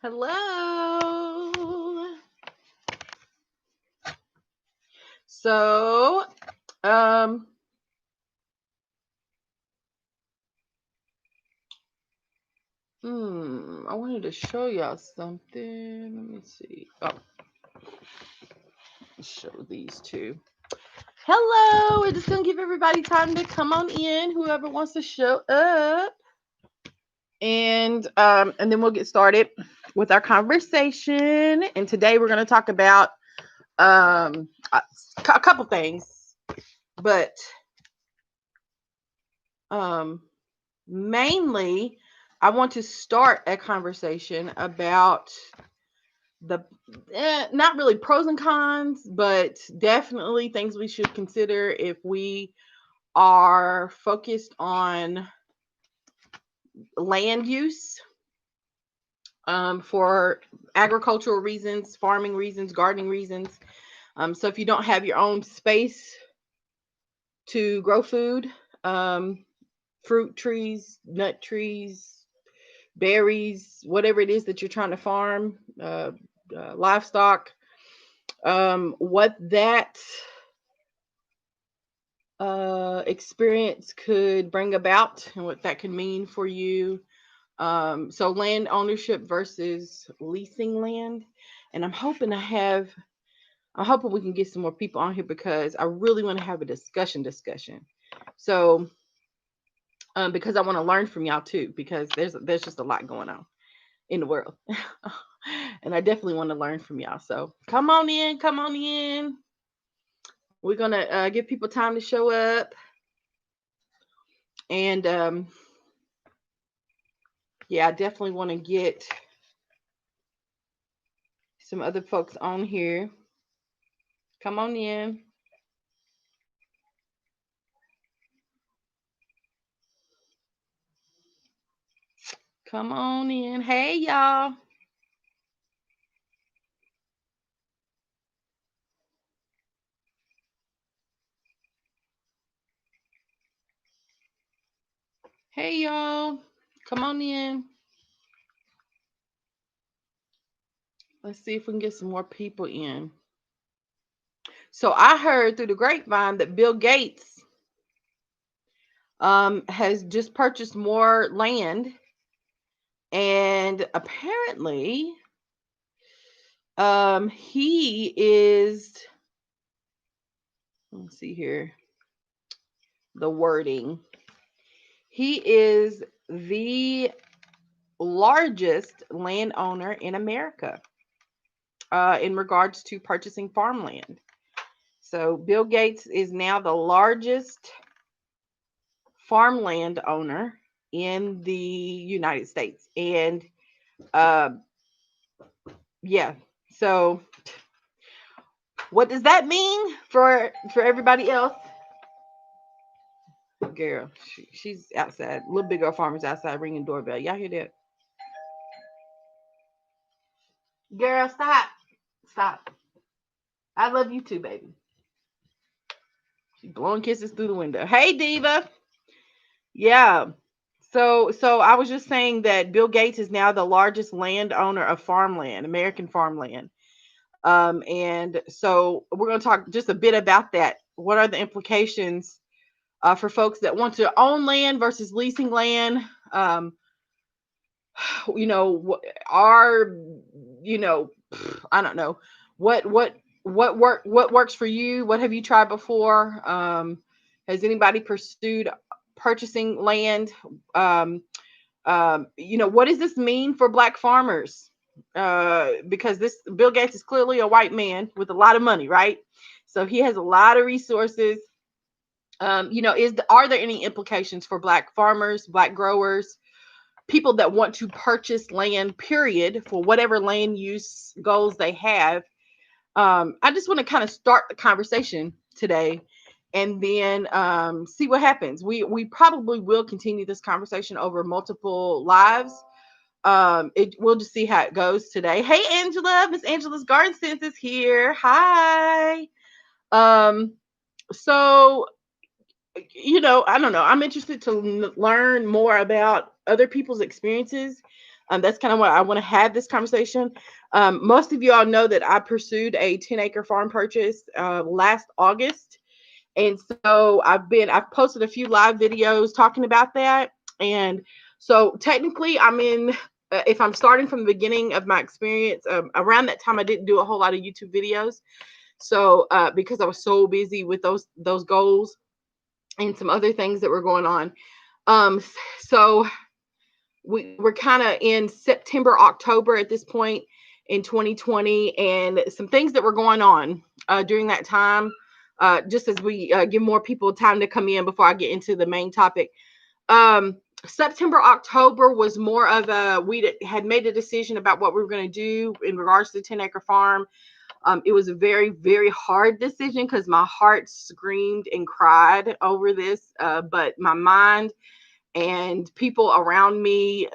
Hello. So, um, I wanted to show y'all something. Let me see. Oh, show these two. Hello. We're just gonna give everybody time to come on in. Whoever wants to show up, and then we'll get started with our conversation. And today we're gonna talk about a couple things, but um mainly I want to start a conversation about the not really pros and cons, but definitely things we should consider if we are focused on land use, for agricultural reasons, farming reasons, gardening reasons. So if you don't have your own space to grow food, um, fruit trees, nut trees, berries, whatever it is that you're trying to farm, livestock, what that experience could bring about and what that could mean for you. So land ownership versus leasing land. And I'm hoping we can get some more people on here because I really want to have a discussion. So, because I want to learn from y'all too, because there's just a lot going on in the world. And I definitely want to learn from y'all. So come on in. We're gonna give people time to show up, and yeah, I definitely want to get some other folks on here. Come on in. Come on in. Hey y'all. Hey y'all. Come on in. Let's see if we can get some more people in. So I heard through the grapevine that Bill Gates has just purchased more land, and apparently he is, let's see here, the wording. He is the largest landowner in America, in regards to purchasing farmland. So Bill Gates is now the largest farmland owner in the United States. And uh, yeah, so what does that mean for everybody else? Girl, she's outside. Little big girl farmer's outside ringing doorbell. Y'all hear that? Girl, stop. Stop. I love you too, baby. She's blowing kisses through the window. Hey, Diva. Yeah. So I was just saying that Bill Gates is now the largest landowner of farmland, American farmland. And so we're going to talk just a bit about that. What are the implications for folks that want to own land versus leasing land? You know, are, you know, I don't know what works for you. What have you tried before? Has anybody pursued purchasing land? Um, what does this mean for Black farmers? Because this Bill Gates is clearly a white man with a lot of money, right? So he has a lot of resources. Are there any implications for Black farmers, Black growers, people that want to purchase land, period, for whatever land use goals they have? I just want to kind of start the conversation today and then see what happens. We probably will continue this conversation over multiple lives. We'll just see how it goes today. Hey Angela, Miss Angela's Garden Sense is here. Hi. Um, so I don't know. I'm interested to learn more about other people's experiences. That's kind of what I want to have this conversation. Most of you all know that I pursued a 10-acre farm purchase last August. And so I've posted a few live videos talking about that. And so technically if I'm starting from the beginning of my experience, around that time, I didn't do a whole lot of YouTube videos. So because I was so busy with those goals and some other things that were going on. So we're kind of in September, October at this point in 2020, and some things that were going on during that time. Just as we give more people time to come in before I get into the main topic. September, October was more of we had made a decision about what we were going to do in regards to the 10-acre farm. It was a very, very hard decision because my heart screamed and cried over this, but my mind and people around me,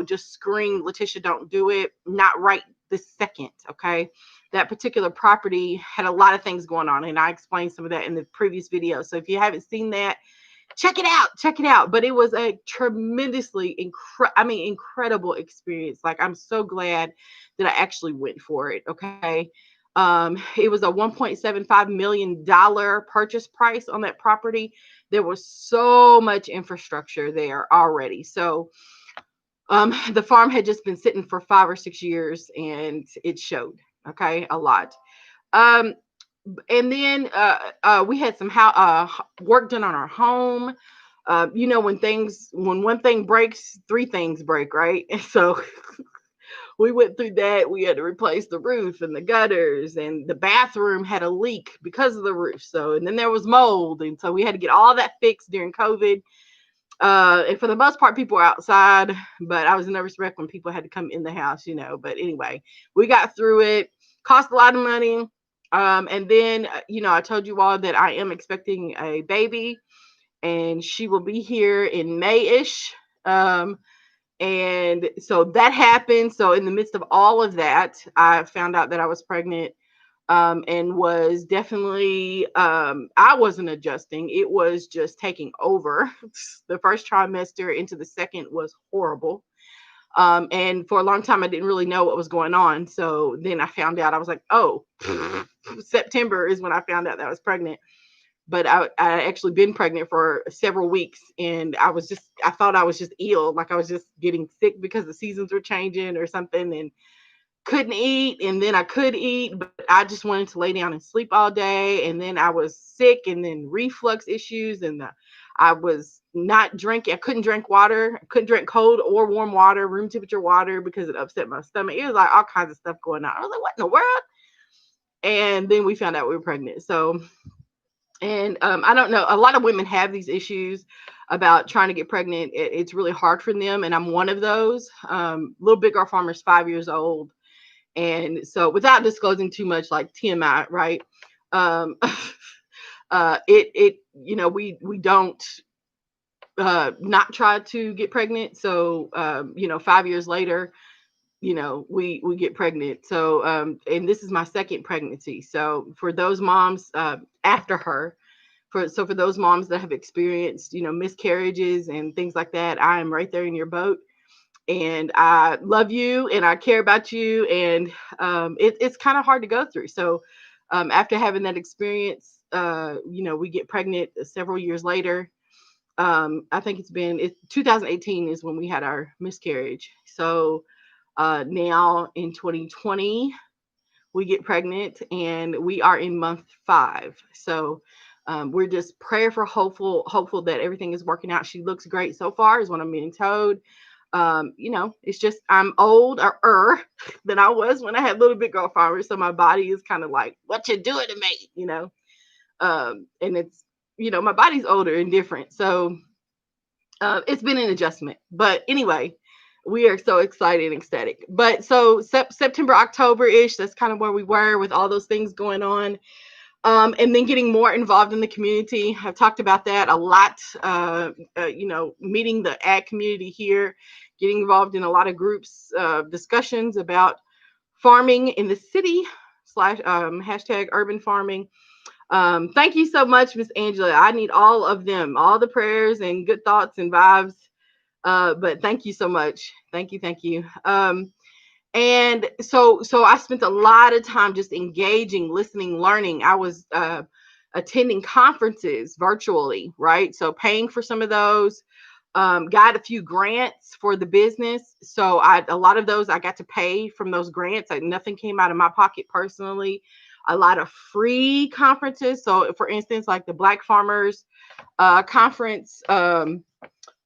just screamed, Letitia, don't do it. Not right this second, okay? That particular property had a lot of things going on, and I explained some of that in the previous video. So if you haven't seen that, check it out. But it was a tremendously incredible experience. Like, I'm so glad that I actually went for it. Okay. It was a $1.75 million purchase price on that property. There was so much infrastructure there already. So the farm had just been sitting for 5 or 6 years, and it showed. Okay, a lot. And then we had some work done on our home. When one thing breaks, 3 things break, right? And so we went through that. We had to replace the roof and the gutters, and the bathroom had a leak because of the roof. So, and then there was mold, and so we had to get all that fixed during COVID. And for the most part, people were outside, but I was nervous wreck when people had to come in the house, But anyway, we got through it. Cost a lot of money. And then, I told you all that I am expecting a baby, and she will be here in May-ish. And so that happened. So in the midst of all of that, I found out that I was pregnant. And was definitely, I wasn't adjusting. It was just taking over. The first trimester into the second was horrible. And for a long time, I didn't really know what was going on. So then I found out, I was like, oh, September is when I found out that I was pregnant. But I actually been pregnant for several weeks, and I thought I was just ill. Like I was just getting sick because the seasons were changing or something, and couldn't eat. And then I could eat, but I just wanted to lay down and sleep all day. And then I was sick, and then reflux issues, and I was not drinking. I couldn't drink water. I couldn't drink cold or warm water, room temperature water, because it upset my stomach. It was like all kinds of stuff going on. I was like, what in the world? And then we found out we were pregnant. So, and I don't know, a lot of women have these issues about trying to get pregnant. It's really hard for them, and I'm one of those. Little Big Girl Farmer's 5 years old. And so, without disclosing too much, like TMI, right? We don't not try to get pregnant. So 5 years later, we get pregnant. So and this is my second pregnancy. So for those moms after her, for those moms that have experienced miscarriages and things like that, I am right there in your boat. And I love you, and I care about you, and it's kind of hard to go through. So after having that experience, we get pregnant several years later. I think it's 2018 is when we had our miscarriage. So now in 2020, we get pregnant, and we are in month 5. So we're just hopeful that everything is working out. She looks great so far, is what I'm being told. It's just I'm older than I was when I had Little Big Girl Farmer. So my body is kind of like, what you doing to me? And it's, my body's older and different. So it's been an adjustment. But anyway, We are so excited and ecstatic. But so September, October-ish, that's kind of where we were with all those things going on. And then getting more involved in the community. I've talked about that a lot, meeting the ag community here, getting involved in a lot of groups, discussions about farming in the city slash hashtag urban farming. Thank you so much, Miss Angela. I need all of them, all the prayers and good thoughts and vibes. But thank you so much. Thank you. Thank you. And so I spent a lot of time just engaging, listening, learning. I was attending conferences virtually, right? So paying for some of those. Got a few grants for the business. So a lot of those I got to pay from those grants. Nothing came out of my pocket personally. A lot of free conferences. So for instance, like the Black Farmers conference, there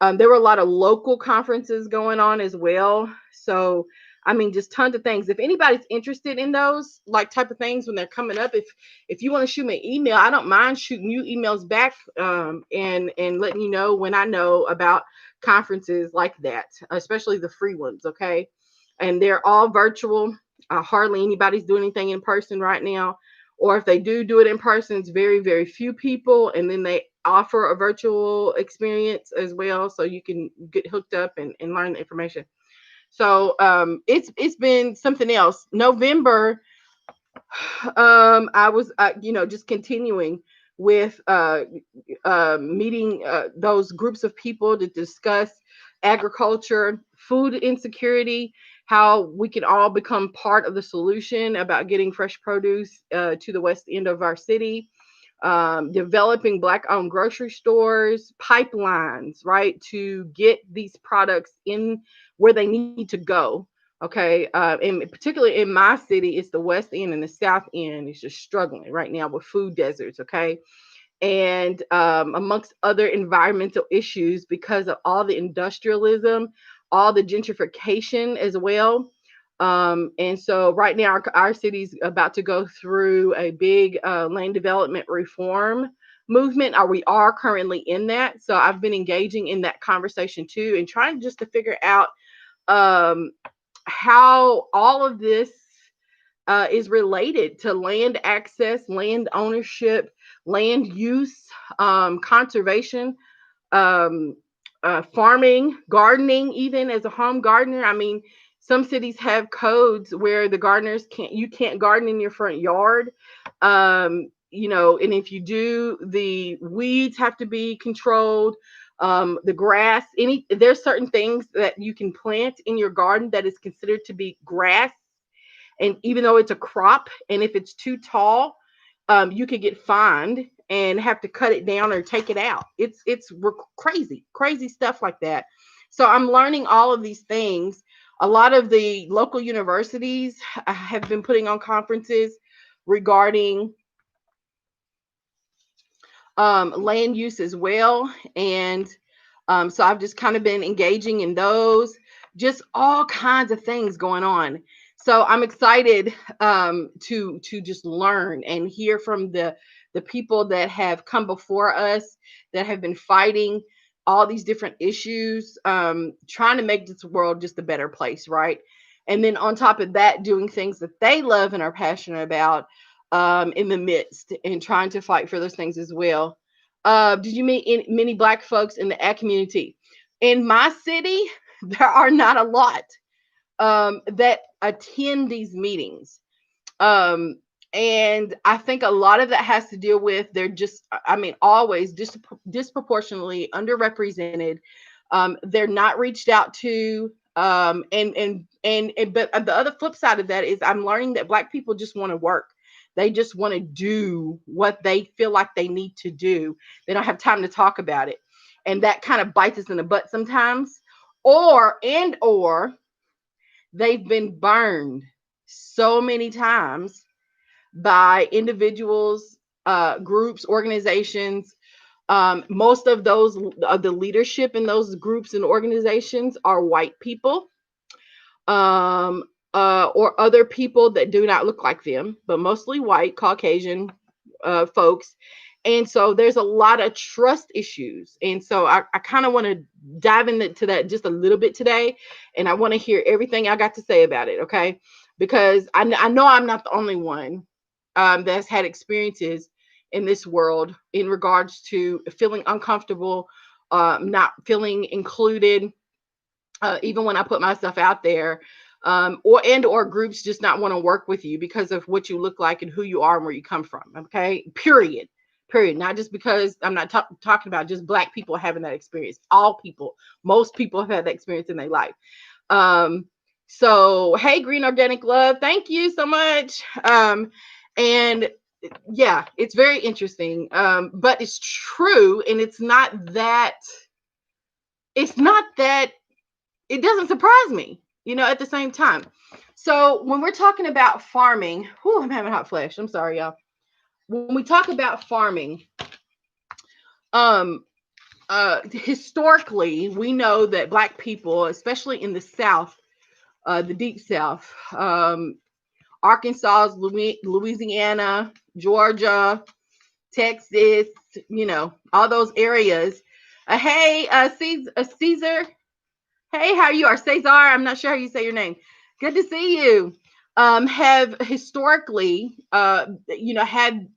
were a lot of local conferences going on as well. So, I mean, just tons of things. If anybody's interested in those like type of things when they're coming up, if you want to shoot me an email, I don't mind shooting you emails back, and letting you know when I know about conferences like that, especially the free ones. Okay, and they're all virtual. Hardly anybody's doing anything in person right now, or if they do it in person, it's very, very few people, and then they offer a virtual experience as well, so you can get hooked up and learn the information. So it's been something else. November, I was just continuing with meeting those groups of people to discuss agriculture, food insecurity, how we can all become part of the solution about getting fresh produce to the west end of our city, developing Black owned grocery stores, pipelines, right, to get these products in where they need to go. Okay. And particularly in my city, it's the West End and the South End is just struggling right now with food deserts. Okay. And amongst other environmental issues because of all the industrialism, all the gentrification as well. And so right now, our city's about to go through a big land development reform movement, or we are currently in that. So I've been engaging in that conversation too, and trying just to figure out um, how all of this is related to land access, land ownership, land use, conservation, um, farming, gardening, even as a home gardener. I mean, some cities have codes where the gardeners you can't garden in your front yard. And if you do, the weeds have to be controlled. The grass, there's certain things that you can plant in your garden that is considered to be grass, and even though it's a crop, and if it's too tall, you could get fined and have to cut it down or take it out. It's crazy stuff like that. So I'm learning all of these things. A lot of the local universities have been putting on conferences regarding land use as well. And so I've just kind of been engaging in those, just all kinds of things going on. So I'm excited to just learn and hear from the people that have come before us, that have been fighting all these different issues, trying to make this world just a better place, right? And then on top of that, doing things that they love and are passionate about in the midst, and trying to fight for those things as well. Did you meet many Black folks in the ag community? In my city, there are not a lot that attend these meetings. Um, and I think a lot of that has to deal with they're just, I mean, always disproportionately underrepresented. They're not reached out to. But the other flip side of that is I'm learning that Black people just want to work. They just want to do what they feel like they need to do. They don't have time to talk about it. And that kind of bites us in the butt sometimes. Or they've been burned so many times by individuals, groups, organizations. Most of the leadership in those groups and organizations are white people, or other people that do not look like them, but mostly white, Caucasian folks. And so there's a lot of trust issues. And so I kind of want to dive into that just a little bit today. And I want to hear everything I got to say about it. Okay. Because I know I'm not the only one that's had experiences in this world in regards to feeling uncomfortable, not feeling included, even when I put myself out there, or groups just not want to work with you because of what you look like and who you are and where you come from. Okay, period. Not just because I'm not talking about just Black people having that experience. All people, most people have had that experience in their life. Um, so hey, Green Organic Love, thank you so much. And yeah, it's very interesting. But it's true, and it's not that. It's not that it doesn't surprise me, at the same time. So when we're talking about farming, I'm having hot flash. I'm sorry, y'all. When we talk about farming, historically, we know that Black people, especially in the South, the deep South, Arkansas, Louisiana, Georgia, Texas, all those areas. Hey, Caesar. Hey, how you are, Cesar? I'm not sure how you say your name. Good to see you. Have historically, had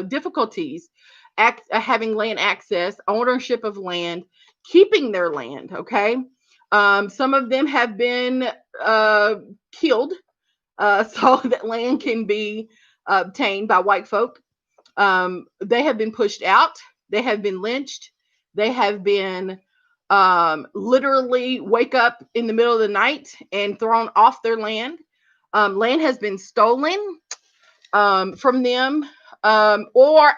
difficulties having land access, ownership of land, keeping their land. Okay, some of them have been killed, so that land can be obtained by white folk. They have been pushed out. They have been lynched. They have been literally wake up in the middle of the night and thrown off their land. Land has been stolen from them, or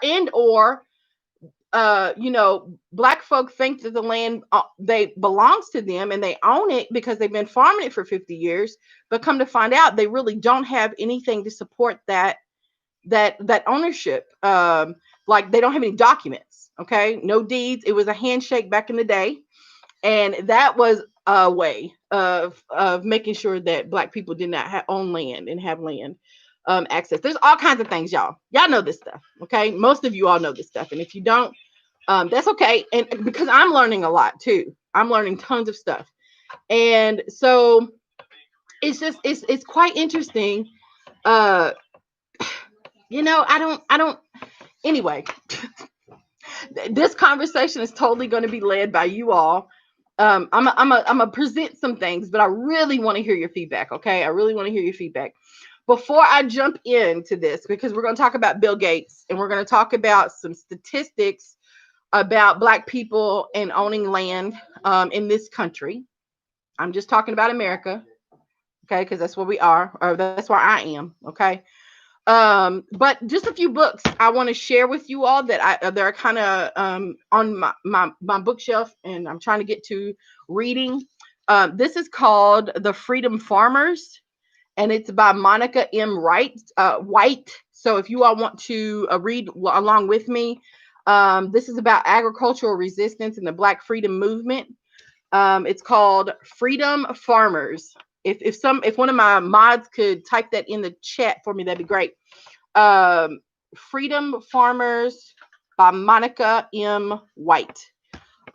Black folk think that the land they belongs to them and they own it because they've been farming it for 50 years, but come to find out they really don't have anything to support that ownership. Like they don't have any documents. Okay, no deeds. It was a handshake back in the day. And that was a way of making sure that Black people did not own land and have land access. There's all kinds of things, y'all. Y'all know this stuff, okay? Most of you all know this stuff, and if you don't, that's okay. And because I'm learning a lot too, I'm learning tons of stuff, and so it's quite interesting. I don't. Anyway, this conversation is totally going to be led by you all. I'm gonna present some things, but I really want to hear your feedback. Okay, I really want to hear your feedback before I jump into this, because we're going to talk about Bill Gates and we're going to talk about some statistics about Black people and owning land in this country. I'm just talking about America, okay, because that's where we are, or that's where I am. Okay. But just a few books I want to share with you all that are kind of on my bookshelf, and I'm trying to get to reading. This is called The Freedom Farmers, and it's by Monica M. White. So if you all want to read along with me, this is about agricultural resistance and the Black freedom movement. It's called Freedom Farmers. If one of my mods could type that in the chat for me, that'd be great. Freedom Farmers by Monica M. White.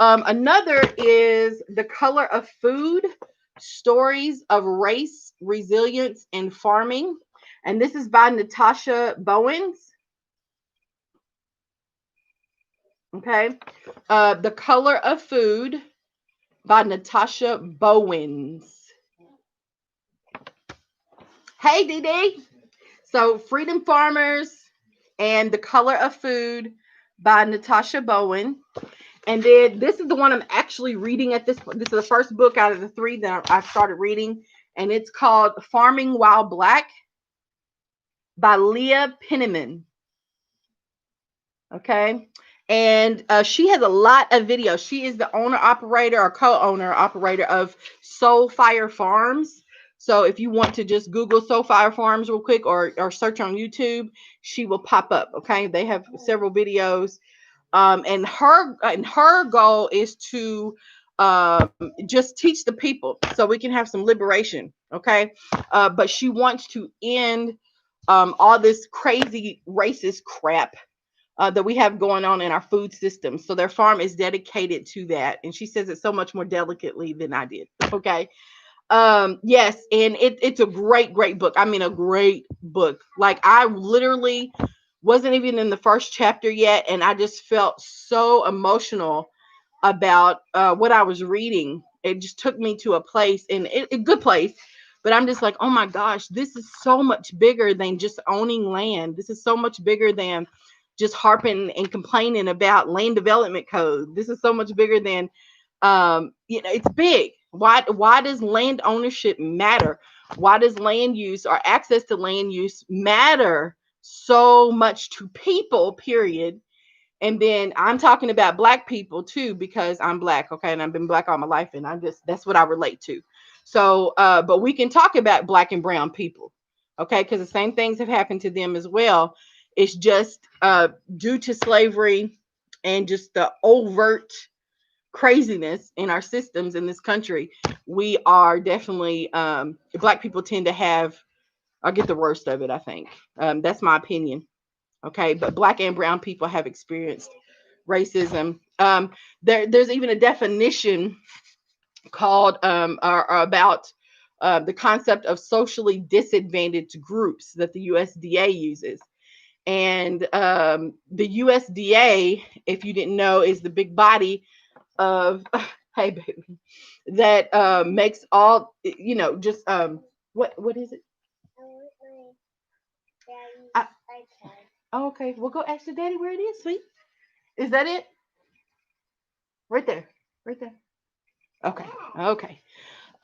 Another is The Color of Food, Stories of Race, Resilience, and Farming. And this is by Natasha Bowens. Okay. The Color of Food by Natasha Bowens. Hey, Dee. So Freedom Farmers and The Color of Food by Natasha Bowen. And then this is the one I'm actually reading at this point. This is the first book out of the three that I started reading. And it's called Farming While Black by Leah Penniman. Okay. And she has a lot of videos. She is the owner, operator, or co-owner, operator of Soul Fire Farms. So if you want to just Google Soul Fire Farms real quick, or search on YouTube, she will pop up. Okay. They have several videos. And her goal is to just teach the people so we can have some liberation. Okay. But she wants to end all this crazy racist crap that we have going on in our food system. So their farm is dedicated to that. And she says it so much more delicately than I did. Okay. Yes, and it's a great book. I mean, a great book. Like, I literally wasn't even in the first chapter yet, and I just felt so emotional about what I was reading. It just took me to a place, and a good place, but I'm just like, oh my gosh, this is so much bigger than just owning land. This is so much bigger than just harping and complaining about land development code. This is so much bigger than, it's big. Why does land ownership matter? Why does land use or access to land use matter so much to people, period? And then I'm talking about Black people too, because I'm Black, okay, and I've been Black all my life, and that's what I relate to. So, but we can talk about Black and brown people, okay, because the same things have happened to them as well. It's just due to slavery and just the overt craziness in our systems in this country. We are definitely, Black people tend to have, or get the worst of it, I think. That's my opinion. Okay, but Black and brown people have experienced racism. There's even a definition called, or about the concept of socially disadvantaged groups that the USDA uses. And the USDA, if you didn't know, is the big body of hey baby, that makes all, just what is it? I, oh, okay, well, go ask your daddy where it is, sweet. Is that it? Right there. Right there. Okay. Okay.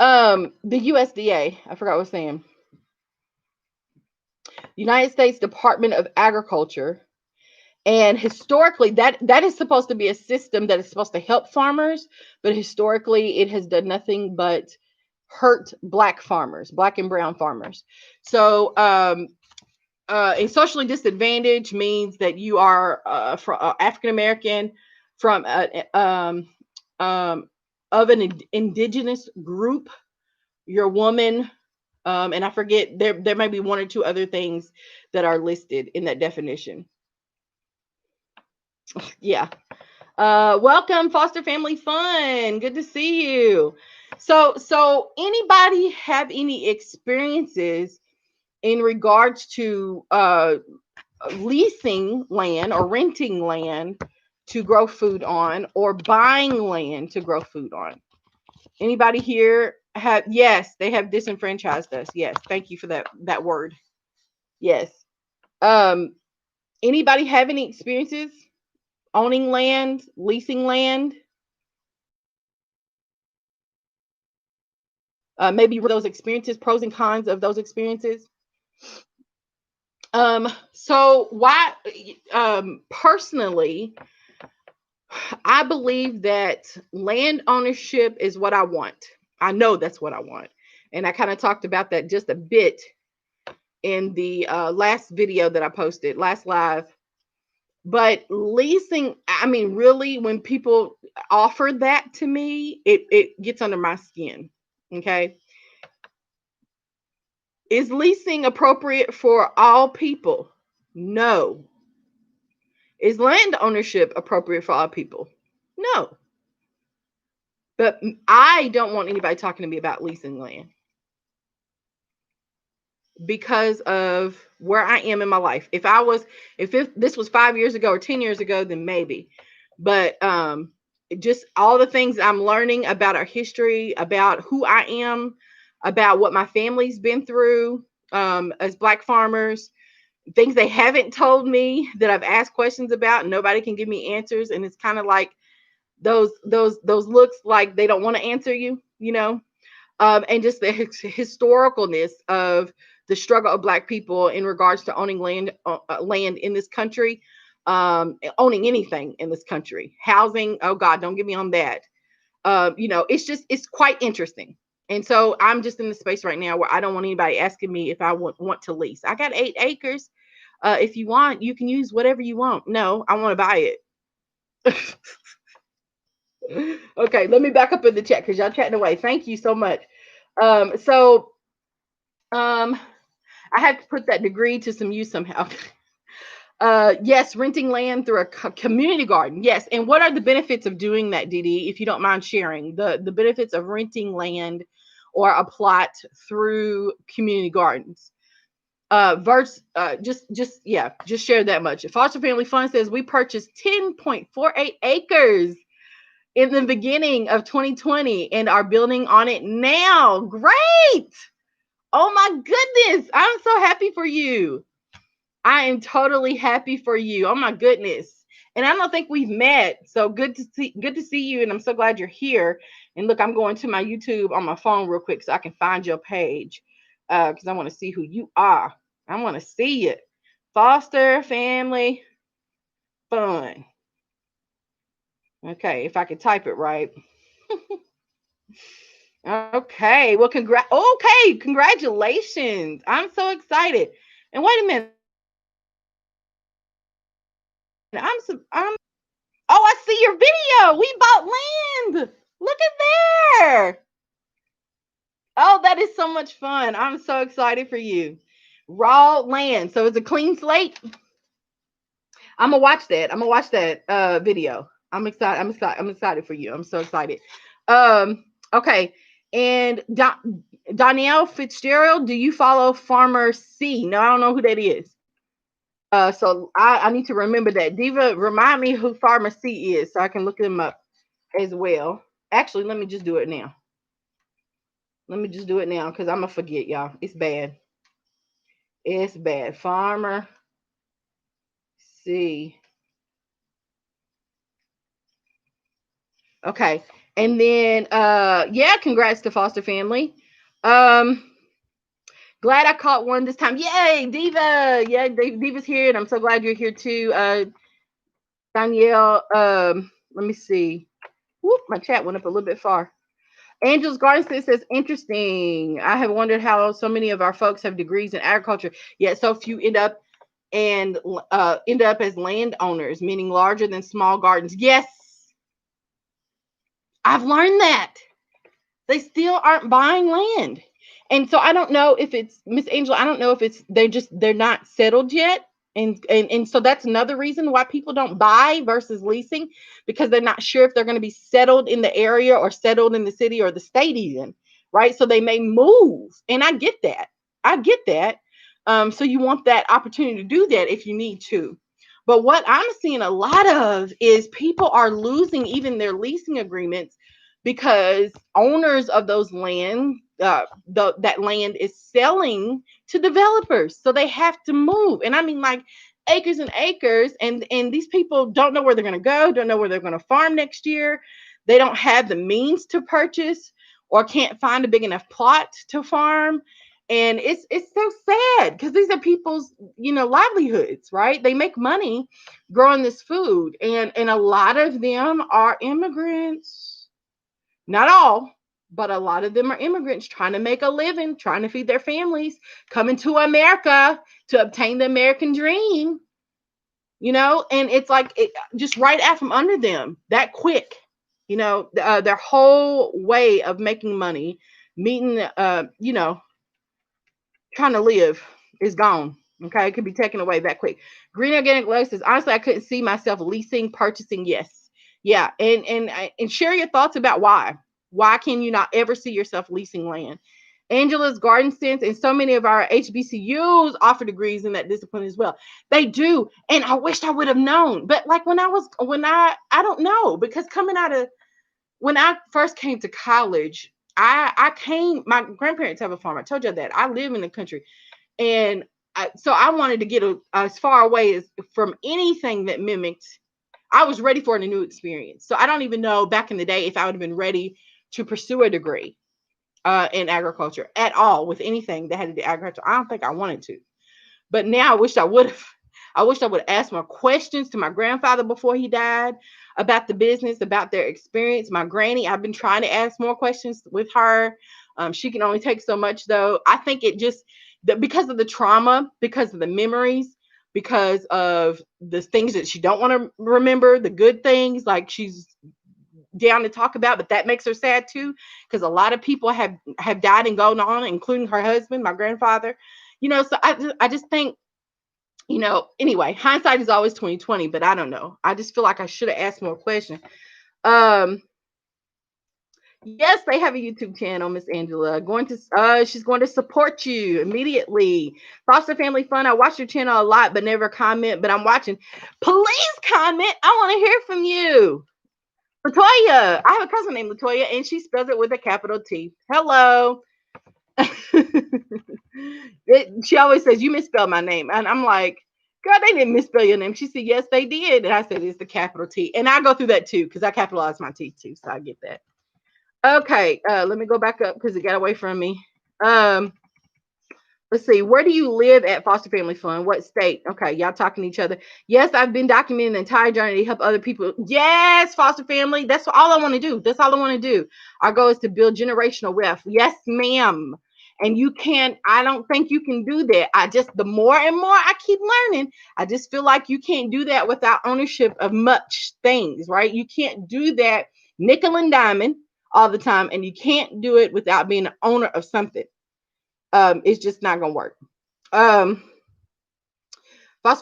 The USDA, I forgot what I was saying. United States Department of Agriculture. And historically, that is supposed to be a system that is supposed to help farmers, but historically it has done nothing but hurt Black farmers, Black and brown farmers. So a socially disadvantaged means that you are African American, from um, of an indigenous group, you're a woman, and I forget, there may be one or two other things that are listed in that definition. Yeah. Welcome, Foster Family Fun. Good to see you. So anybody have any experiences in regards to leasing land or renting land to grow food on, or buying land to grow food on? Anybody here have? Yes, they have disenfranchised us. Yes, thank you for that word. Yes. Um, Anybody have any experiences owning land, leasing land? Maybe those experiences, pros and cons of those experiences. So why, personally, I believe that land ownership is what I want. I know that's what I want. And I kind of talked about that just a bit in the last video that I posted, last live. But leasing, I mean, really, when people offer that to me, it gets under my skin. Okay. Is leasing appropriate for all people? No. Is land ownership appropriate for all people? No. But I don't want anybody talking to me about leasing land because of where I am in my life. If this was 5 years ago or 10 years ago, then maybe. But just all the things I'm learning about our history, about who I am, about what my family's been through as Black farmers, things they haven't told me that I've asked questions about and nobody can give me answers. And it's kind of like those looks like they don't want to answer you, and just the historicalness of the struggle of Black people in regards to owning land in this country, owning anything in this country, housing. Oh God, don't get me on that. It's quite interesting. And so I'm just in the space right now where I don't want anybody asking me if I want to lease. I got 8 acres. If you want, you can use whatever you want. No, I want to buy it. Okay, let me back up in the chat because y'all chatting away. Thank you so much. So I have to put that degree to some use somehow. Yes, renting land through a community garden. Yes. And what are the benefits of doing that, Dee, if you don't mind sharing? The benefits of renting land or a plot through community gardens. Just share that much. Foster Family Fund says we purchased 10.48 acres in the beginning of 2020 and are building on it now. Great. Oh my goodness. I'm so happy for you. I am totally happy for you. Oh my goodness. And I don't think we've met. So good to see you. And I'm so glad you're here. And look, I'm going to my YouTube on my phone real quick so I can find your page. Because I want to see who you are. I want to see it. Foster Family Fun. Okay, if I can type it right. Okay. Well, congratulations. I'm so excited. And wait a minute. I'm Oh, I see your video. We bought land. Look at there. Oh, that is so much fun. I'm so excited for you. Raw land. So it's a clean slate. I'm gonna watch that. I'm gonna watch that video. I'm excited. I'm excited for you. I'm so excited. Okay. And Danielle Fitzgerald, do you follow Farmer C? No, I don't know who that is. So I need to remember that. Diva, remind me who Farmer C is so I can look them up as well. Actually, let me just do it now. Let me just do it now because I'm gonna forget, y'all. It's bad. It's bad. Farmer C. Okay. And then yeah, congrats to Foster Family. Um Glad I caught one this time. Yay, Diva. Yeah, Diva's here, and I'm so glad you're here too. Danielle, let me see. Whoop, my chat went up a little bit far. Angel's Garden says, interesting. I have wondered how so many of our folks have degrees in agriculture, yet so few end up as landowners, meaning larger than small gardens. Yes, I've learned that. They still aren't buying land. And so I don't know if it's Miss Angel, I don't know if it's they're not settled yet. And so that's another reason why people don't buy versus leasing, because they're not sure if they're going to be settled in the area or settled in the city or the state even, right? So they may move. And I get that. I get that. So you want that opportunity to do that if you need to. But what I'm seeing a lot of is people are losing even their leasing agreements because owners of those land, that land is selling to developers, so they have to move. And I mean, like acres and acres, and these people don't know where they're going to go, don't know where they're going to farm next year. They don't have the means to purchase or can't find a big enough plot to farm. And it's so sad because these are people's livelihoods, right? They make money growing this food, and a lot of them are immigrants. Not all, but a lot of them are immigrants trying to make a living, trying to feed their families, coming to America to obtain the American dream, and it's like just right out from under them that quick, their whole way of making money, meeting, trying to live is gone. Okay, it could be taken away that quick. Green Organic Love says, honestly, I couldn't see myself leasing, purchasing. Yes, yeah, and share your thoughts about why. Why can you not ever see yourself leasing land? Angela's Garden Sense and so many of our HBCUs offer degrees in that discipline as well. They do, and I wish I would have known. But like when I don't know, because coming out of when I first came to college, my grandparents have a farm. I told you that. I live in the country. And so I wanted to get as far away as from anything that mimicked. I was ready for a new experience. So I don't even know back in the day if I would have been ready to pursue a degree in agriculture at all with anything that had to do agriculture. I don't think I wanted to. But now I wish I would have. I wish I would ask more questions to my grandfather before he died about the business, about their experience. My granny, I've been trying to ask more questions with her. She can only take so much, though. I think it just because of the trauma, because of the memories, because of the things that she don't want to remember, the good things like she's down to talk about, but that makes her sad too, because a lot of people have died and gone on, including her husband, my grandfather. So I just think Anyway, hindsight is always 2020, but I don't know. I just feel like I should have asked more questions. Um, yes, they have a YouTube channel, Miss Angela. She's going to support you immediately. Foster Family Fun. I watch your channel a lot, but never comment. But I'm watching. Please comment. I want to hear from you. Latoya. I have a cousin named Latoya, and she spells it with a capital T. Hello. She always says, you misspelled my name. And I'm like, girl, they didn't misspell your name. She said, yes, they did. And I said, it's the capital T. And I go through that too, because I capitalize my T too. So I get that. Okay, let me go back up because it got away from me. Let's see. Where do you live at Foster Family Fund? What state? Okay, y'all talking to each other. Yes, I've been documenting the entire journey to help other people. Yes, Foster Family. That's all I want to do. That's all I want to do. Our goal is to build generational wealth. Yes, ma'am. And I don't think you can do that. The more and more I keep learning, I just feel like you can't do that without ownership of much things, right? You can't do that nickel and diamond all the time, and you can't do it without being an owner of something. It's just not gonna work. Foster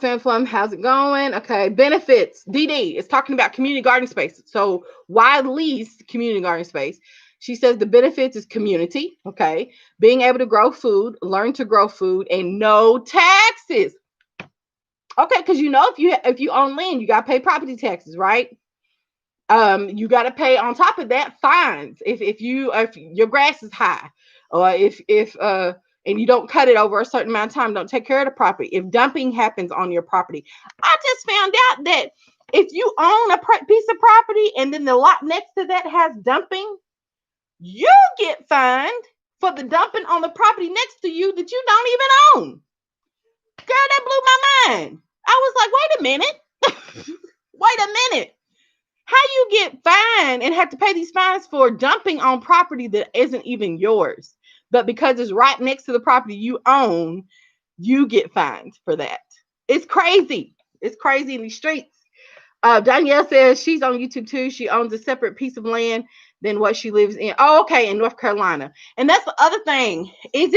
Family Fun, how's it going? Okay, benefits. DD is talking about community garden space. So why lease community garden space? She says the benefits is community. Okay, being able to grow food, learn to grow food, and no taxes. Okay, because if you own land, you gotta pay property taxes, right? You got to pay on top of that fines if your grass is high, or if and you don't cut it over a certain amount of time, don't take care of the property. If dumping happens on your property, I just found out that if you own a piece of property and then the lot next to that has dumping, you get fined for the dumping on the property next to you that you don't even own. Girl, that blew my mind. I was like, wait a minute. Wait a minute. How you get fined and have to pay these fines for dumping on property that isn't even yours, but because it's right next to the property you own, you get fined for that. It's crazy. It's crazy in these streets. Danielle says she's on YouTube too. She owns a separate piece of land than what she lives in. Oh, okay, in North Carolina. And that's the other thing. Is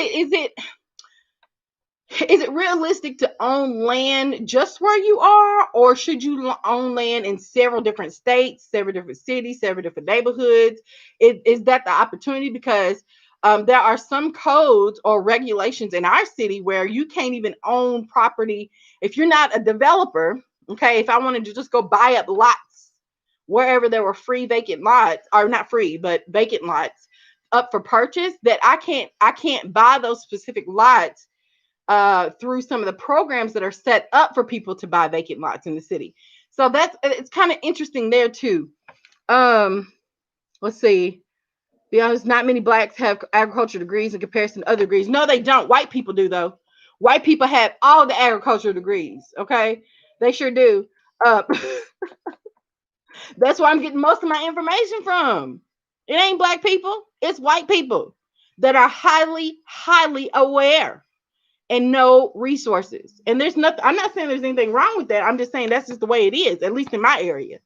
it realistic to own land just where you are, or should you own land in several different states, several different cities, several different neighborhoods? Is that the opportunity? Because there are some codes or regulations in our city where you can't even own property if you're not a developer. Okay, if I wanted to just go buy up lots wherever there were free vacant lots, or not free, but vacant lots up for purchase, that I can't buy those specific lots through some of the programs that are set up for people to buy vacant lots in the city. So it's kind of interesting there too. Let's see. Be honest, not many blacks have agriculture degrees in comparison to other degrees. No, they don't. White people do though. White people have all the agriculture degrees. Okay, they sure do. That's where I'm getting most of my information from. It ain't black people. It's white people that are highly, highly aware and no resources. And there's nothing, I'm not saying there's anything wrong with that. I'm just saying that's just the way it is, at least in my area.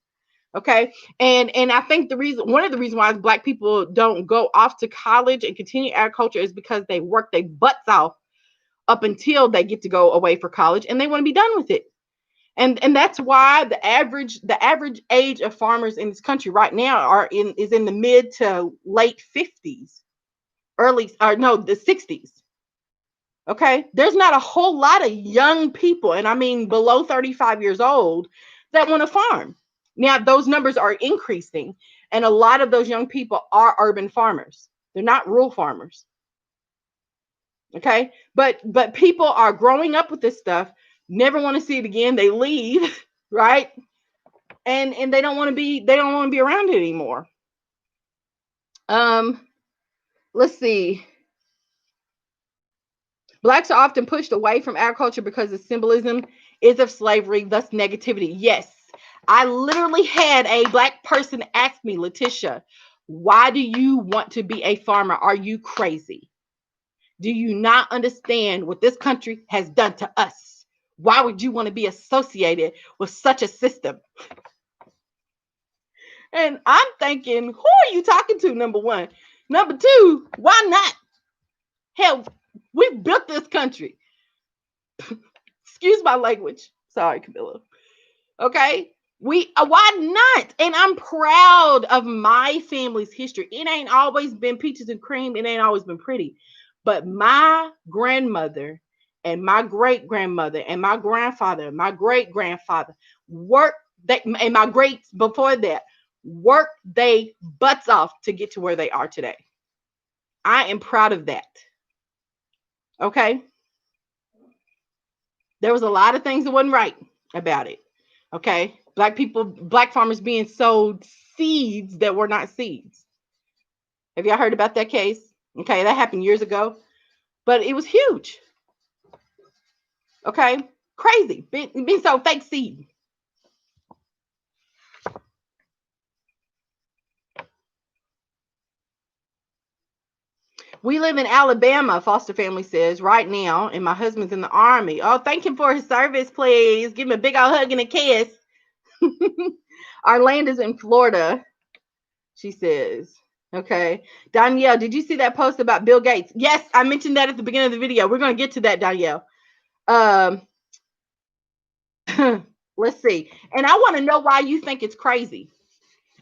Okay. And I think one of the reasons why black people don't go off to college and continue agriculture is because they work their butts off up until they get to go away for college and they want to be done with it. And that's why the average age of farmers in this country right now is in the mid to late 50s, the 60s. Okay, there's not a whole lot of young people, and I mean below 35 years old, that want to farm. Now, those numbers are increasing, and a lot of those young people are urban farmers. They're not rural farmers. Okay, but people are growing up with this stuff, never want to see it again. They leave, right? And they don't want to be around it anymore. Let's see. Blacks are often pushed away from agriculture because the symbolism is of slavery, thus negativity. Yes, I literally had a black person ask me, Letitia, why do you want to be a farmer? Are you crazy? Do you not understand what this country has done to us? Why would you want to be associated with such a system? And I'm thinking, who are you talking to, number one? Number two, why not? Hell, we built this country. Excuse my language. Sorry, Camilla. Okay. Why not? And I'm proud of my family's history. It ain't always been peaches and cream. It ain't always been pretty. But my grandmother and my great grandmother and my grandfather, and my great grandfather worked and my greats before that worked they butts off to get to where they are today. I am proud of that. Okay. There was a lot of things that wasn't right about it. Okay. Black farmers being sold seeds that were not seeds. Have y'all heard about that case? Okay. That happened years ago, but it was huge. Okay. Crazy. Being sold fake seed. We live in Alabama, Foster Family says, right now, and my husband's in the Army. Oh, thank him for his service, please. Give him a big old hug and a kiss. Our land is in Florida, she says. Okay. Danielle, did you see that post about Bill Gates? Yes, I mentioned that at the beginning of the video. We're going to get to that, Danielle. Let's see. And I want to know why you think it's crazy.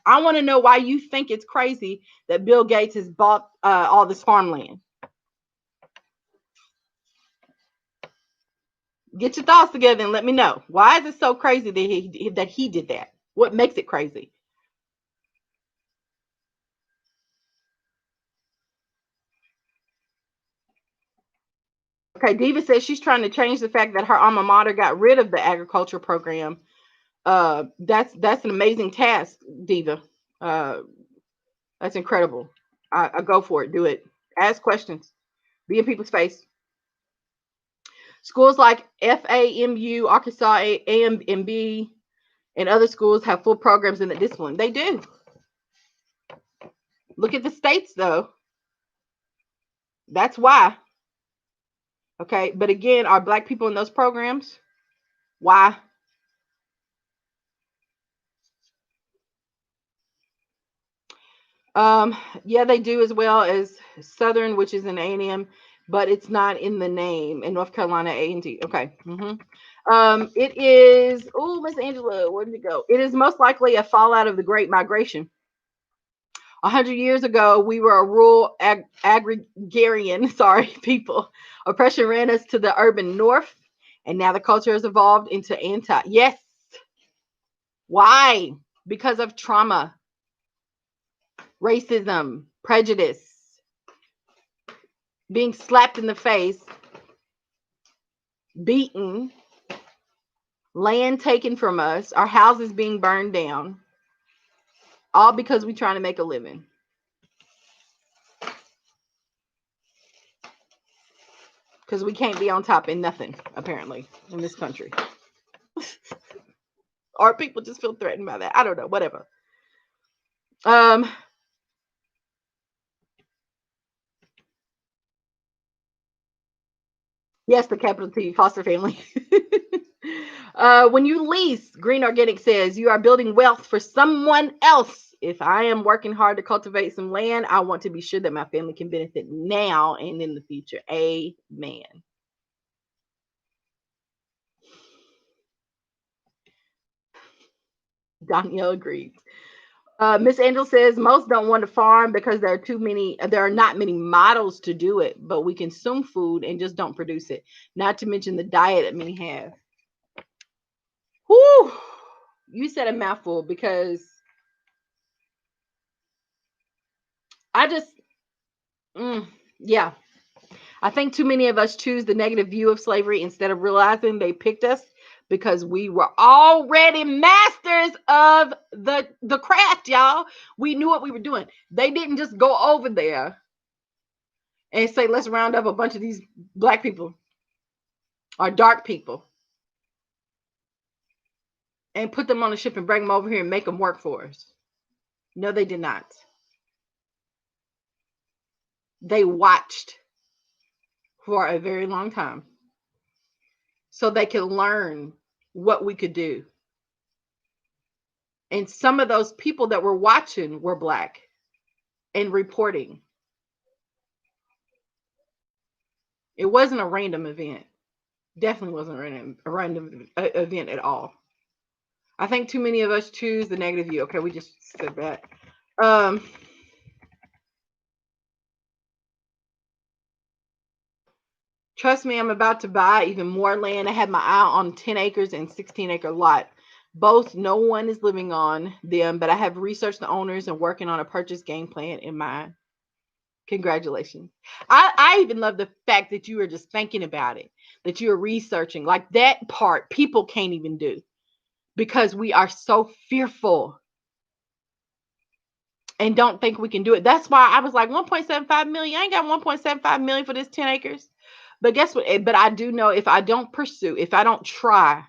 I want to know why you think it's crazy that Bill Gates has bought all this farmland. Get your thoughts together and let me know. Why is it so crazy that he did that? What makes it crazy? Okay, Diva says she's trying to change the fact that her alma mater got rid of the agriculture program. That's an amazing task, Diva. That's incredible. I go for it. Do it. Ask questions. Be in people's face. Schools like FAMU, Arkansas AMB, and other schools have full programs in the discipline. They do. Look at the states, though. That's why. Okay, but again, are Black people in those programs? Why? Yeah, they do, as well as Southern, which is an A&M, but it's not in the name. In North Carolina, A&T. Okay. It is. Oh, Miss Angela, where did it go? It is most likely a fallout of the Great Migration. 100 years ago, we were a rural agrarian, people. Oppression ran us to the urban north, and now the culture has evolved into anti. Yes. Why? Because of trauma, racism, prejudice, being slapped in the face, beaten, land taken from us, our houses being burned down, all because we're trying to make a living. Because we can't be on top in nothing, apparently, in this country. Or people just feel threatened by that. I don't know, whatever. Yes, the capital T, Foster Family. When you lease, Green Organic says, you are building wealth for someone else. If I am working hard to cultivate some land, I want to be sure that my family can benefit now and in the future. Amen. Danielle agrees. Miss Angel says most don't want to farm because there are not many models to do it, but we consume food and just don't produce it. Not to mention the diet that many have. Whew, you said a mouthful, because I just, yeah. I think too many of us choose the negative view of slavery instead of realizing they picked us because we were already masters of the craft, y'all. We knew what we were doing. They didn't just go over there and say, let's round up a bunch of these Black people or dark people and put them on a ship and bring them over here and make them work for us. No, they did not. They watched for a very long time so they could learn what we could do. And some of those people that were watching were Black and reporting. It wasn't a random event. Definitely wasn't a random event at all. I think too many of us choose the negative view. Okay, we just said that. Um, Trust me, I'm about to buy even more land. I have my eye on 10 acres and 16-acre lot. Both no one is living on them, but I have researched the owners and working on a purchase game plan in mind. Congratulations. I even love the fact that you were just thinking about it, that you're researching. Like that part, people can't even do because we are so fearful and don't think we can do it. That's why I was like 1.75 million. I ain't got 1.75 million for this 10 acres. But guess what? But I do know if I don't pursue, if I don't try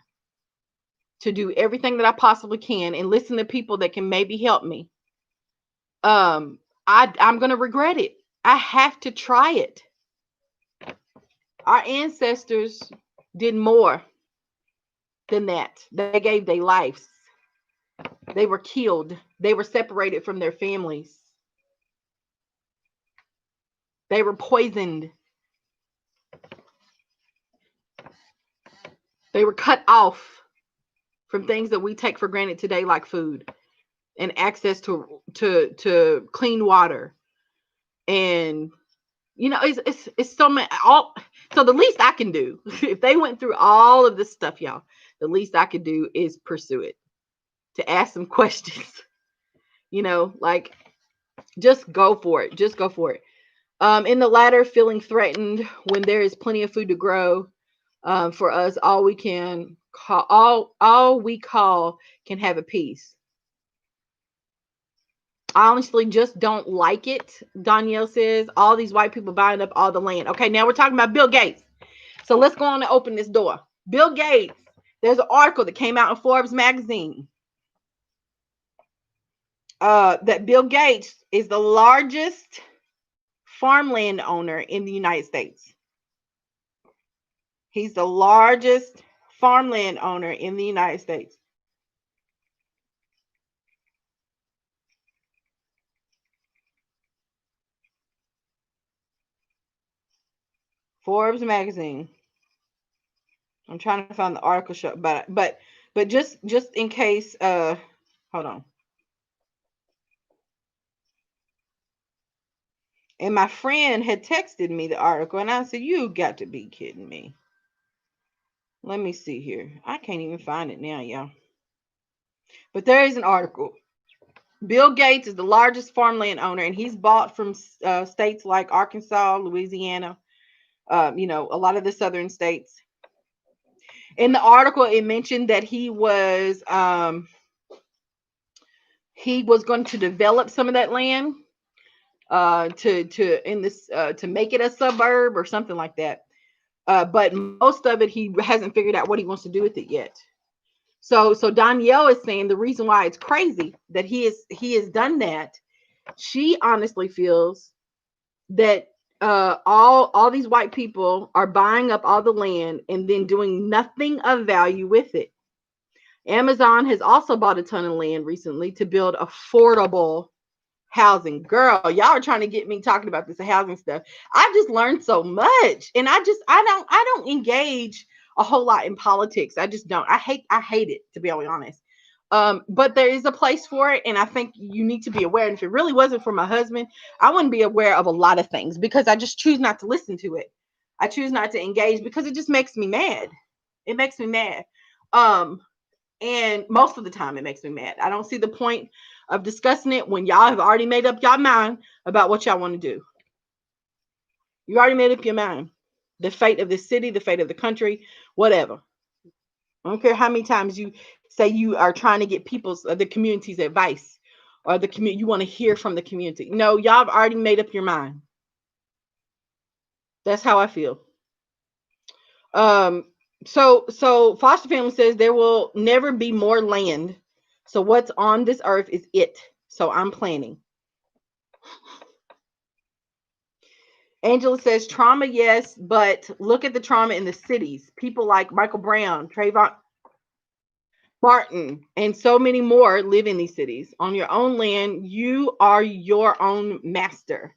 to do everything that I possibly can and listen to people that can maybe help me, I'm gonna regret it. I have to try it. Our ancestors did more than that. They gave their lives. They were killed. They were separated from their families. They were poisoned. They were cut off from things that we take for granted today, like food and access to clean water. And it's so many. So the least I can do, if they went through all of this stuff, y'all, the least I could do is pursue it, to ask some questions. Like just go for it. Just go for it. In the latter, feeling threatened when there is plenty of food to grow. For us, all we call can have a piece. I honestly just don't like it. Danielle says all these white people buying up all the land. Okay, now we're talking about Bill Gates. So let's go on and open this door. Bill Gates. There's an article that came out in Forbes magazine. That Bill Gates is the largest farmland owner in the United States. He's the largest farmland owner in the United States. Forbes magazine. I'm trying to find the article show, but just in case, hold on. And my friend had texted me the article, and I said, "You got to be kidding me." Let me see here. I can't even find it now, y'all. But there is an article. Bill Gates is the largest farmland owner, and he's bought from states like Arkansas, Louisiana, a lot of the southern states. In the article, it mentioned that he was going to develop some of that land to make it a suburb or something like that. But most of it, he hasn't figured out what he wants to do with it yet. So Danielle is saying the reason why it's crazy that he has done that. She honestly feels that all these white people are buying up all the land and then doing nothing of value with it. Amazon has also bought a ton of land recently to build affordable housing. Girl, y'all are trying to get me talking about this housing stuff. I've just learned so much, and I don't engage a whole lot in politics. I just don't. I hate it, to be honest. But there is a place for it, and I think you need to be aware. And if it really wasn't for my husband, I wouldn't be aware of a lot of things because I just choose not to listen to it. I choose not to engage because it just makes me mad. It makes me mad. And most of the time it makes me mad. I don't see the point of discussing it when y'all have already made up your mind about what y'all want to do. You already made up your mind. The fate of the city, the fate of the country, whatever. I don't care how many times you say you are trying to get the community's advice or you want to hear from the community. No, y'all have already made up your mind. That's how I feel. So Foster Family says there will never be more land. So what's on this earth is it. So I'm planning. Angela says trauma, yes, but look at the trauma in the cities. People like Michael Brown, Trayvon Martin, and so many more live in these cities. On your own land, you are your own master.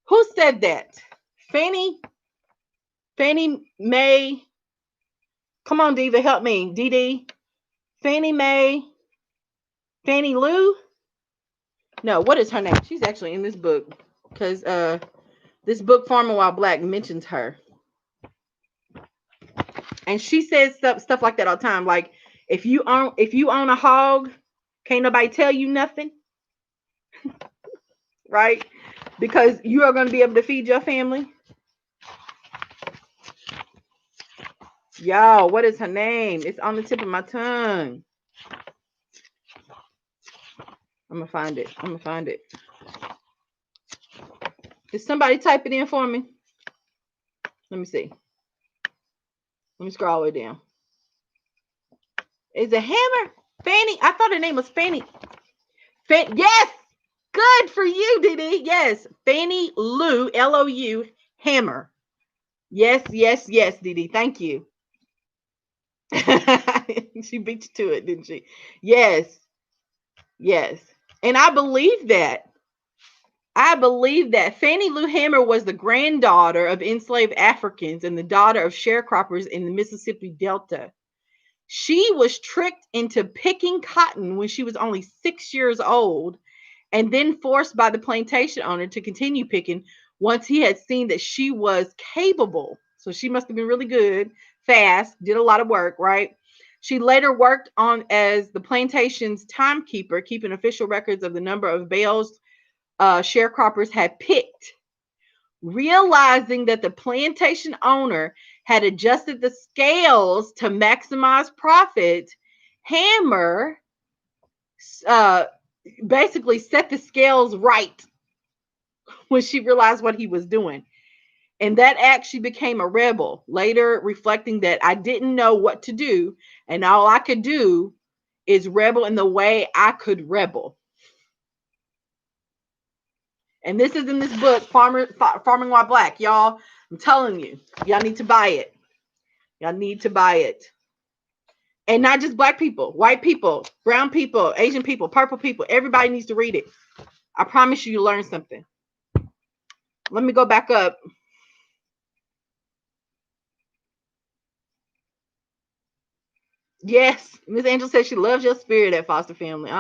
Who said that? Fannie Mae Come on, Diva, help me. Dee. Fannie Mae. Fannie Lou? No, what is her name? She's actually in this book. Because this book, Farming While Black, mentions her. And she says stuff like that all the time. Like, if you own a hog, can't nobody tell you nothing. Right? Because you are going to be able to feed your family. Y'all, what is her name? It's on the tip of my tongue. I'm going to find it. Did somebody type it in for me? Let me see. Let me scroll all the way down. Is it Hammer? Fannie? I thought her name was Fannie. Yes! Good for you, Didi. Yes. Fannie Lou, Lou, Hammer. Yes, Didi. Thank you. She beat you to it, didn't she? Yes. And I believe that. Fannie Lou Hammer was the granddaughter of enslaved Africans and the daughter of sharecroppers in the Mississippi Delta. She was tricked into picking cotton when she was only 6 years old, and then forced by the plantation owner to continue picking once he had seen that she was capable. So she must have been really good, fast, did a lot of work, right? She later worked on as the plantation's timekeeper, keeping official records of the number of bales sharecroppers had picked. Realizing that the plantation owner had adjusted the scales to maximize profit, Hammer basically set the scales right when she realized what he was doing. And that act, she became a rebel, later reflecting that I didn't know what to do, and all I could do is rebel in the way I could rebel. And this is in this book, Farming While Black. Y'all, I'm telling you, y'all need to buy it. Y'all need to buy it. And not just black people, white people, brown people, Asian people, purple people. Everybody needs to read it. I promise you, you'll learn something. Let me go back up. Yes, Miss Angel says she loves your spirit at Foster Family.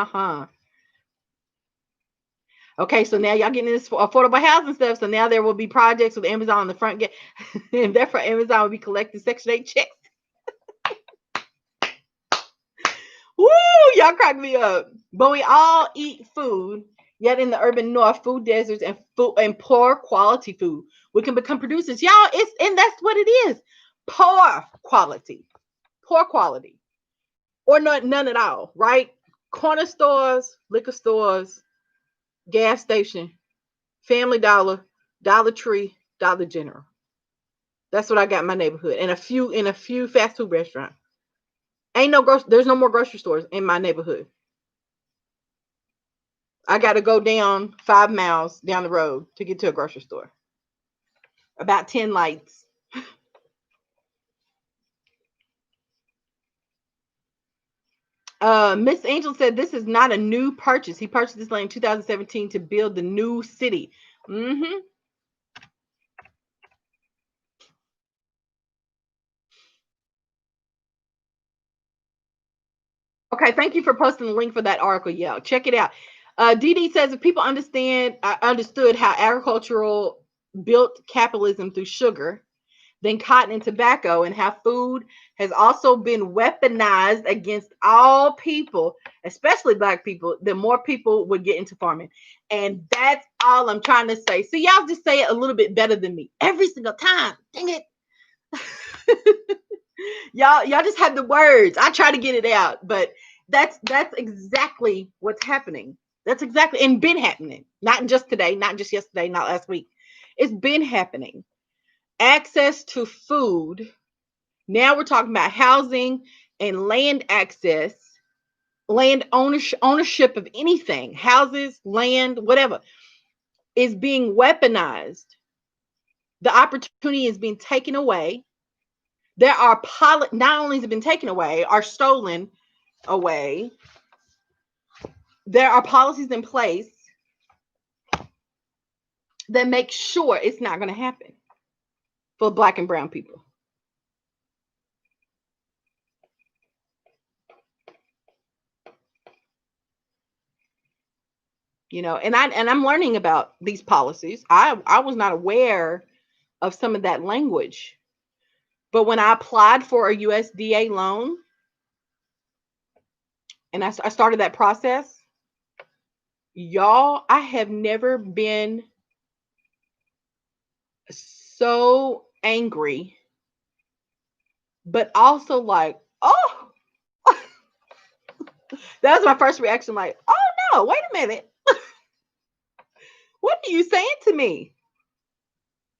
Okay, so now y'all getting this affordable housing stuff. So now there will be projects with Amazon on the front gate, and therefore Amazon will be collecting Section 8 checks. Woo! Y'all crack me up. But we all eat food. Yet in the urban north, food deserts and poor quality food, we can become producers. Y'all, and that's what it is. Poor quality, or none at all. Right? Corner stores, liquor stores, gas station, Family Dollar, Dollar Tree, Dollar General. That's what I got in my neighborhood, and a few fast food restaurants. There's no more grocery stores in my neighborhood. I got to go down 5 miles down the road to get to a grocery store. About 10 lights. Miss Angel said this is not a new purchase. He purchased this land in 2017 to build the new city. Mm-hmm. Okay, thank you for posting the link for that article. Yeah, check it out. Dee Dee says if people understood how agricultural built capitalism through sugar, then cotton and tobacco, and how food has also been weaponized against all people, especially black people, then more people would get into farming. And that's all I'm trying to say. So y'all just say it a little bit better than me every single time. Dang it. y'all just have the words. I try to get it out, but that's exactly what's happening. That's exactly, and been happening. Not just today, not just yesterday, not last week. It's been happening. Access to food. Now we're talking about housing and land access, land ownership of anything, houses, land, whatever, is being weaponized. The opportunity is being taken away. There are not only has it been taken away, are stolen away. There are policies in place that make sure it's not going to happen for black and brown people. And I'm learning about these policies. I was not aware of some of that language. But when I applied for a USDA loan and I started that process, y'all, I have never been so angry, but also like, oh, that was my first reaction. Like, oh no, wait a minute. What are you saying to me?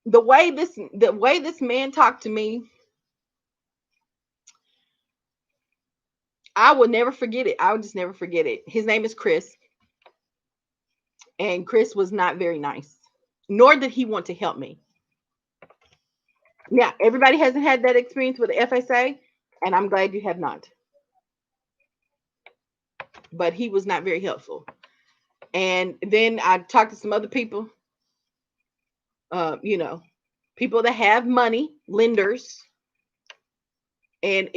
The way this man talked to me, I will never forget it. I would just never forget it. His name is Chris. And Chris was not very nice, nor did he want to help me. Yeah, everybody hasn't had that experience with the FSA, and I'm glad you have not. But he was not very helpful. And then I talked to some other people, people that have money, lenders, and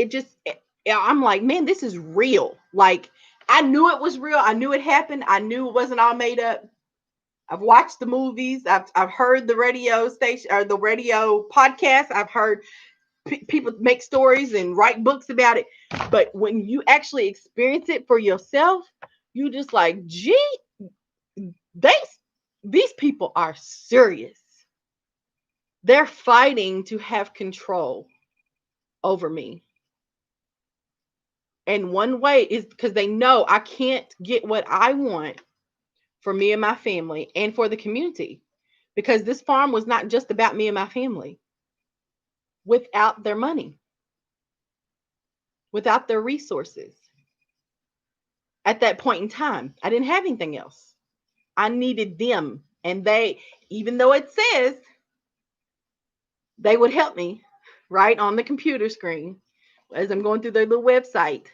I'm like, man, this is real. Like, I knew it was real. I knew it happened. I knew it wasn't all made up. I've watched the movies. I've heard the radio station or the radio podcast. I've heard people make stories and write books about it. But when you actually experience it for yourself, you just like, gee, these people are serious. They're fighting to have control over me. And one way is because they know I can't get what I want for me and my family and for the community, because this farm was not just about me and my family. Without their money, without their resources, at that point in time, I didn't have anything else. I needed them. And they, even though it says they would help me right on the computer screen as I'm going through their little website,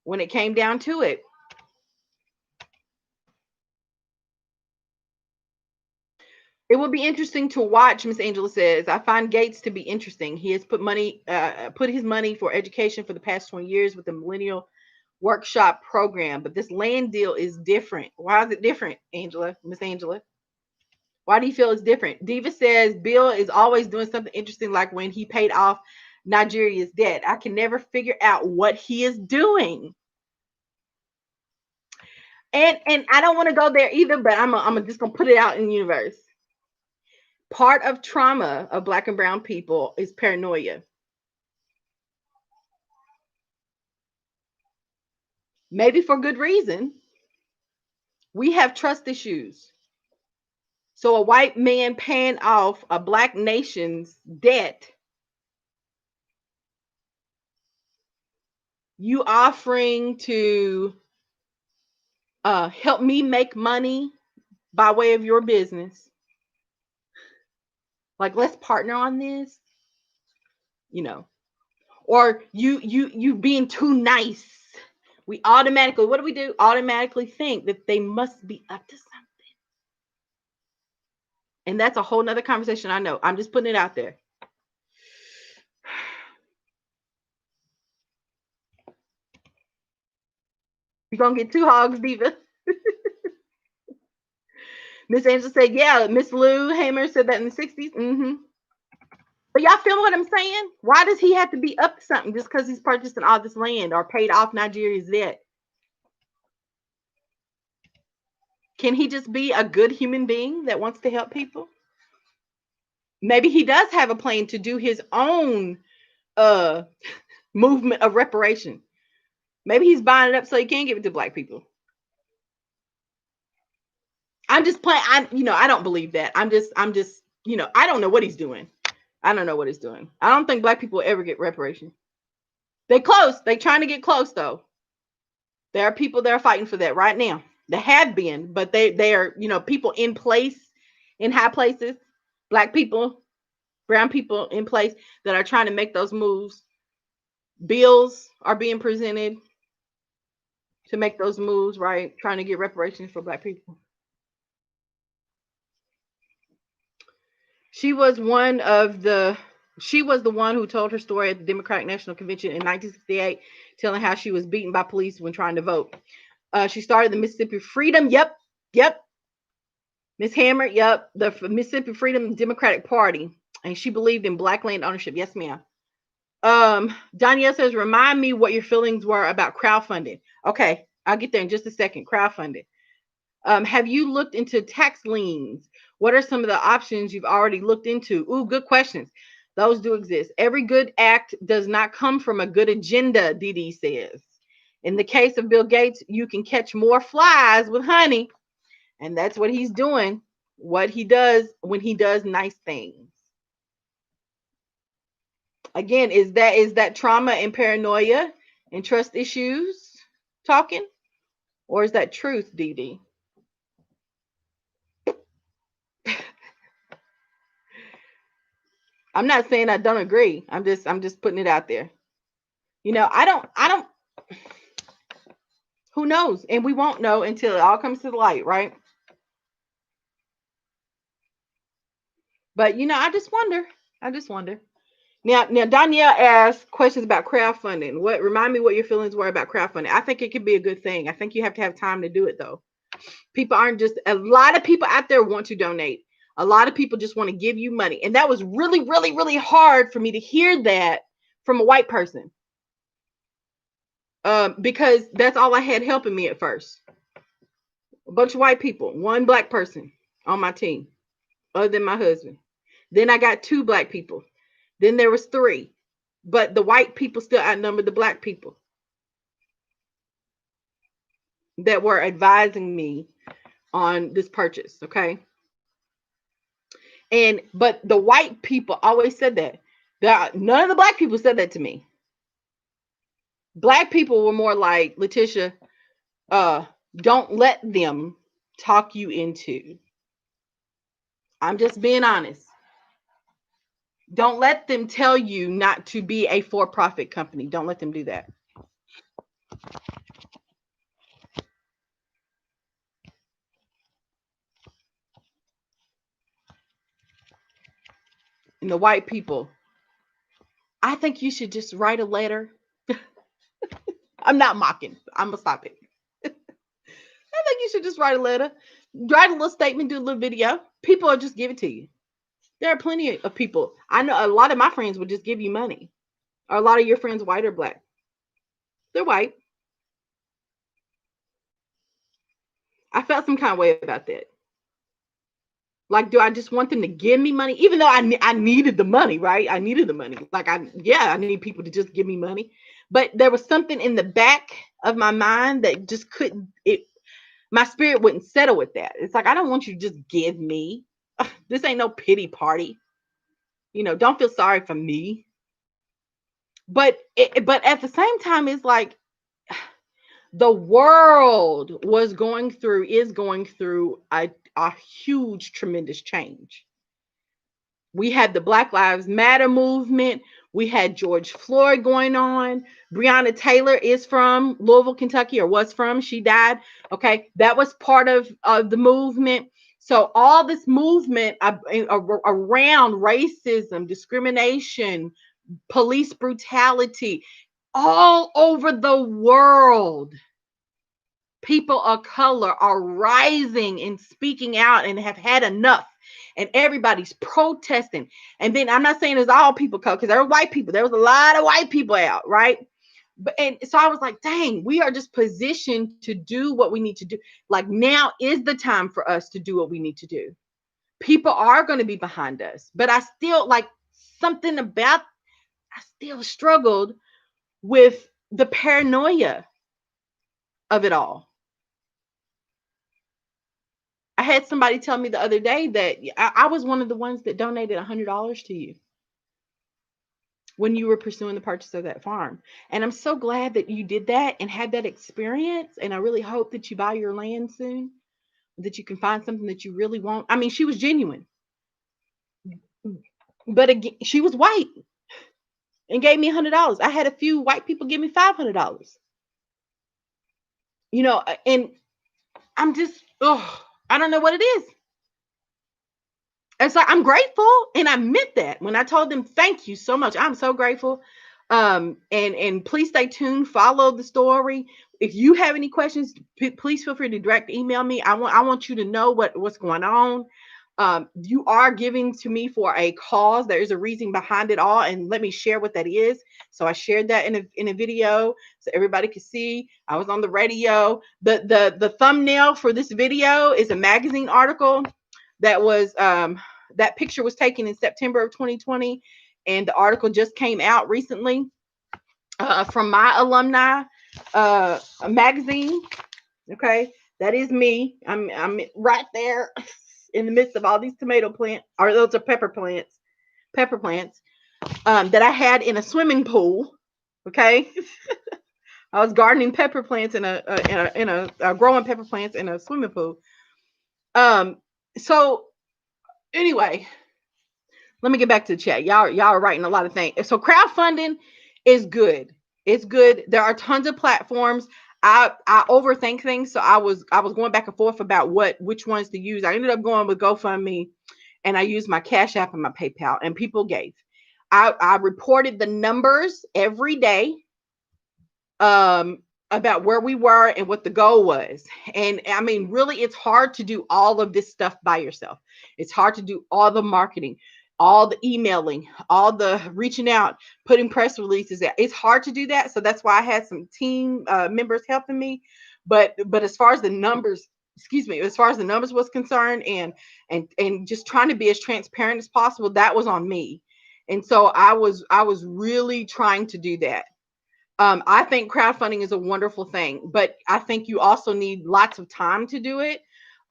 when it came down to it, it will be interesting to watch. Miss Angela says, I find Gates to be interesting. He has put his money for education for the past 20 years with the Millennial Workshop program, but this land deal is different. Why is it different, Angela? Miss Angela, why do you feel it's different? Diva says Bill is always doing something interesting, like when he paid off Nigeria's debt. I can never figure out what he is doing. And I don't want to go there either, but I'm just gonna put it out in the universe. Part of trauma of Black and brown people is paranoia. Maybe for good reason. We have trust issues. So a white man paying off a Black nation's debt, you offering to help me make money by way of your business. Like, let's partner on this, or you being too nice. We automatically, what do? Automatically think that they must be up to something. And that's a whole nother conversation. I know. I'm just putting it out there. You're going to get 2 hogs, Diva. Miss Angela said, yeah, Miss Lou Hamer said that in the 60s. Mm-hmm. But y'all feel what I'm saying? Why does he have to be up to something just because he's purchasing all this land or paid off Nigeria's debt? Can he just be a good human being that wants to help people? Maybe he does have a plan to do his own movement of reparation. Maybe he's buying it up so he can give it to Black people. I'm just playing. I don't believe that. I'm just, I don't know what he's doing. I don't know what he's doing. I don't think Black people will ever get reparation. They close. They trying to get close though. There are people that are fighting for that right now. They have been, but they are, people in place, in high places, Black people, brown people in place that are trying to make those moves. Bills are being presented to make those moves, right? Trying to get reparations for Black people. She was the one who told her story at the Democratic National Convention in 1968, telling how she was beaten by police when trying to vote. She started the Mississippi Freedom. Yep. Yep. Miss Hammer, yep. The Mississippi Freedom Democratic Party. And she believed in black land ownership. Yes, ma'am. Danielle says, remind me what your feelings were about crowdfunding. Okay, I'll get there in just a second. Crowdfunding. Have you looked into tax liens? What are some of the options you've already looked into? Ooh, good questions. Those do exist. Every good act does not come from a good agenda, Dee says. In the case of Bill Gates, you can catch more flies with honey. And that's what he's doing. What he does when he does nice things. Again, is that trauma and paranoia and trust issues talking? Or is that truth, Dee? I'm not saying I don't agree. I'm just putting it out there. I don't who knows? And we won't know until it all comes to the light, right? But I just wonder. I just wonder. Now Danielle asked questions about crowdfunding. Remind me what your feelings were about crowdfunding. I think it could be a good thing. I think you have to have time to do it though. People aren't just a lot of people out there want to donate. A lot of people just want to give you money. And that was really, really, really hard for me to hear that from a white person. Because that's all I had helping me at first. A bunch of white people, one black person on my team, other than my husband. Then I got 2 black people. Then there was 3. But the white people still outnumbered the black people that were advising me on this purchase. Okay. But the white people always said that. None of the black people said that to me. Black people were more like, Letitia, don't let them talk you into. I'm just being honest. Don't let them tell you not to be a for-profit company. Don't let them do that. And the white people, I think you should just write a letter. I'm not mocking. I'm going to stop it. I think you should just write a letter, write a little statement, do a little video. People will just give it to you. There are plenty of people. I know a lot of my friends would just give you money. Are a lot of your friends white or black? They're white. I felt some kind of way about that. Like, do I just want them to give me money? Even though I needed the money, right? I needed the money. Like, I need people to just give me money. But there was something in the back of my mind that just couldn't, my spirit wouldn't settle with that. It's like, I don't want you to just give me. This ain't no pity party. Don't feel sorry for me. But at the same time, it's like the world is going through a huge, tremendous change. We had the Black Lives Matter movement. We had George Floyd going on. Breonna Taylor is from Louisville, Kentucky, or was from. She died. Okay, that was part of the movement. So all this movement around racism, discrimination, police brutality, all over the world, people of color are rising and speaking out and have had enough. And everybody's protesting. And then I'm not saying it's all people because there were white people. There was a lot of white people out, right? And so I was like, dang, we are just positioned to do what we need to do. Like, now is the time for us to do what we need to do. People are going to be behind us. But I still I still struggled with the paranoia of it all. I had somebody tell me the other day that I was one of the ones that donated $100 to you when you were pursuing the purchase of that farm. And I'm so glad that you did that and had that experience. And I really hope that you buy your land soon, that you can find something that you really want. I mean, she was genuine. But again, she was white and gave me $100. I had a few white people give me $500. And I'm just, I don't know what it is. And so I'm grateful, and I meant that when I told them, thank you so much. I'm so grateful. And please stay tuned, follow the story. if you have any questions, please feel free to direct email me. I want you to know what's going on. You are giving to me for a cause. There is a reason behind it all, and let me share what that is. So I shared that in a video so everybody could see. I was on the radio. The thumbnail for this video is a magazine article that was that picture was taken in September of 2020, and the article just came out recently from my alumni magazine. Okay, that is me. I'm right there in the midst of all these tomato plants, or those are pepper plants, that I had in a swimming pool. Okay, I was gardening pepper plants in a growing pepper plants in a swimming pool. So anyway, let me get back to the chat. Y'all are writing a lot of things. So crowdfunding is good. It's good. There are tons of platforms. I overthink things, so I was going back and forth about which ones to use. I ended up going with GoFundMe, and I used my Cash App and my PayPal, and people gave. I reported the numbers every day about where we were and what the goal was. And I mean, really, it's hard to do all of this stuff by yourself. It's hard to do all the marketing, all the emailing, all the reaching out, putting press releases out. It's hard to do that. So that's why I had some team members helping me. But as far as the numbers, as far as the numbers was concerned, and just trying to be as transparent as possible, that was on me. And so I was really trying to do that. I think crowdfunding is a wonderful thing, but I think you also need lots of time to do it.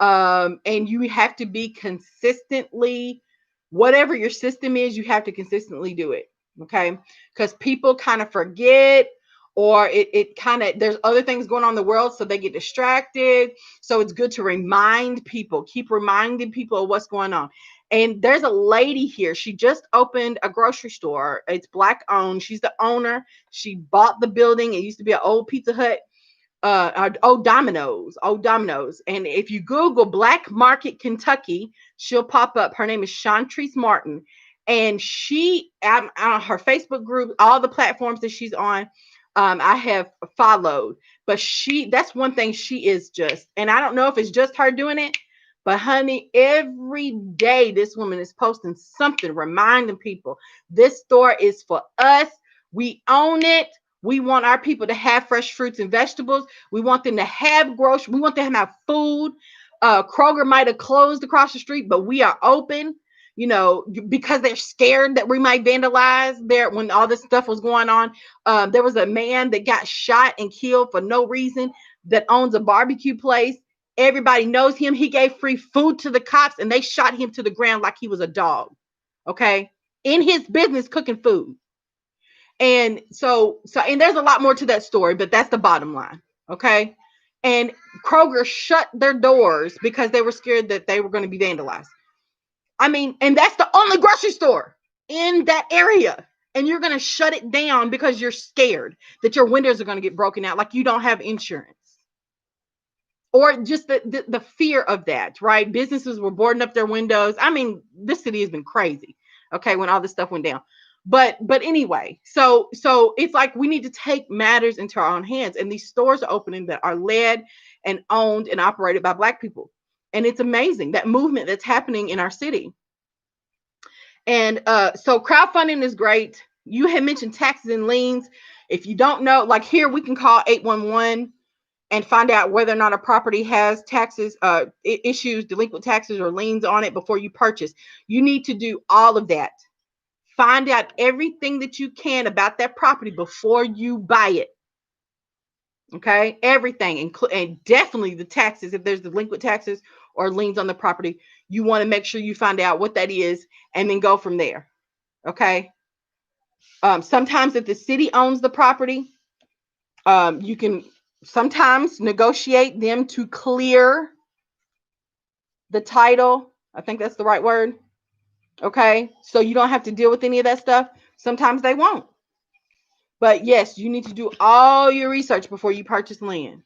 And you have to be consistently, whatever your system is, you have to consistently do it. Okay. Because people kind of forget, or it kind of, there's other things going on in the world, so they get distracted. So it's good to keep reminding people of what's going on. And there's a lady here. She just opened a grocery store. It's Black owned. She's the owner. She bought the building. It used to be an old Pizza Hut, Domino's. And if you Google Black Market Kentucky, she'll pop up. Her name is Chantrice Martin. And she, on her Facebook group, all the platforms that she's on, I have followed. But that's one thing she is just, and I don't know if it's just her doing it, but honey, every day this woman is posting something, reminding people this store is for us. We own it. We want our people to have fresh fruits and vegetables. We want them to have groceries. We want them to have food. Kroger might have closed across the street, but we are open, because they're scared that we might vandalize there. When all this stuff was going on, there was a man that got shot and killed for no reason that owns a barbecue place. Everybody knows him. He gave free food to the cops, and they shot him to the ground like he was a dog. Okay. In his business, cooking food. And so, and there's a lot more to that story, but that's the bottom line. Okay. And Kroger shut their doors because they were scared that they were going to be vandalized. I mean, and that's the only grocery store in that area. And you're going to shut it down because you're scared that your windows are going to get broken out, like you don't have insurance. Or just the fear of that, right? Businesses were boarding up their windows. I mean, this city has been crazy, okay, when all this stuff went down. But anyway, so it's like we need to take matters into our own hands. And these stores are opening that are led and owned and operated by Black people. And it's amazing, that movement that's happening in our city. And so crowdfunding is great. You had mentioned taxes and liens. If you don't know, like here, we can call 811 and find out whether or not a property has taxes, issues, delinquent taxes or liens on it before you purchase. You need to do all of that. Find out everything that you can about that property before you buy it. Okay, everything, and definitely the taxes. If there's delinquent taxes or liens on the property, you want to make sure you find out what that is and then go from there. Okay. Sometimes if the city owns the property, you can sometimes negotiate them to clear the title. I think that's the right word. Okay. So you don't have to deal with any of that stuff. Sometimes they won't. But yes, you need to do all your research before you purchase land.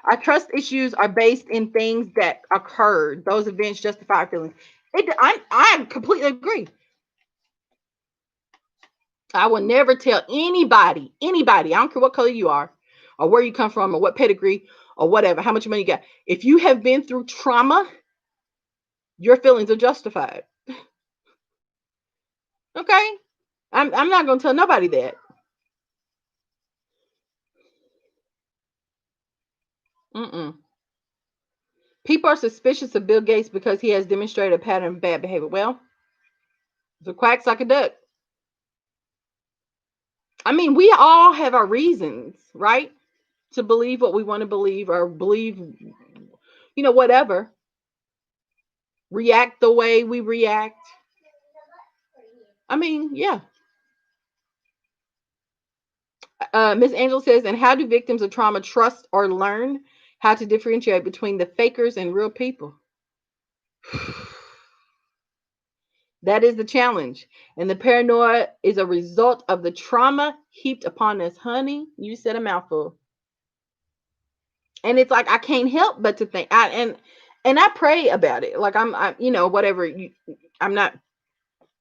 Our trust issues are based in things that occurred. Those events justify our feelings. I completely agree. I will never tell anybody, I don't care what color you are or where you come from or what pedigree or whatever, how much money you got. If you have been through trauma, your feelings are justified. Okay? I'm not going to tell nobody that. Mm-mm. People are suspicious of Bill Gates because he has demonstrated a pattern of bad behavior. Well, the quack's like a duck. I mean, we all have our reasons, right? To believe what we want to believe or believe, whatever. React the way we react. I mean, yeah. Miss Angel says, and how do victims of trauma trust or learn how to differentiate between the fakers and real people? That is the challenge. And the paranoia is a result of the trauma heaped upon us. Honey, you said a mouthful. And it's like I can't help but to think and I pray about it. Like whatever I'm not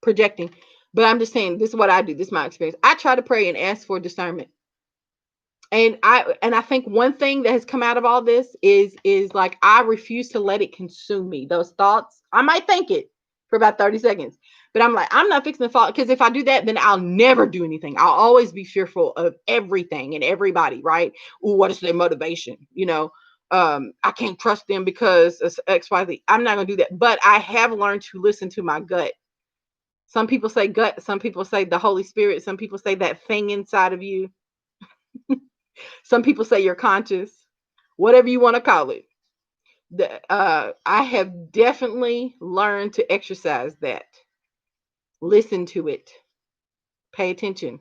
projecting, but I'm just saying this is what I do. This is my experience. I try to pray and ask for discernment. And I think one thing that has come out of all this is like I refuse to let it consume me. Those thoughts, I might think it for about 30 seconds, but I'm like, I'm not fixing to fall, because if I do that, then I'll never do anything. I'll always be fearful of everything and everybody, right? Ooh, what is their motivation? I can't trust them because of XYZ. I'm not gonna do that. But I have learned to listen to my gut. Some people say gut, some people say the Holy Spirit, some people say that thing inside of you. Some people say you're conscious, whatever you want to call it. I have definitely learned to exercise that. Listen to it. Pay attention.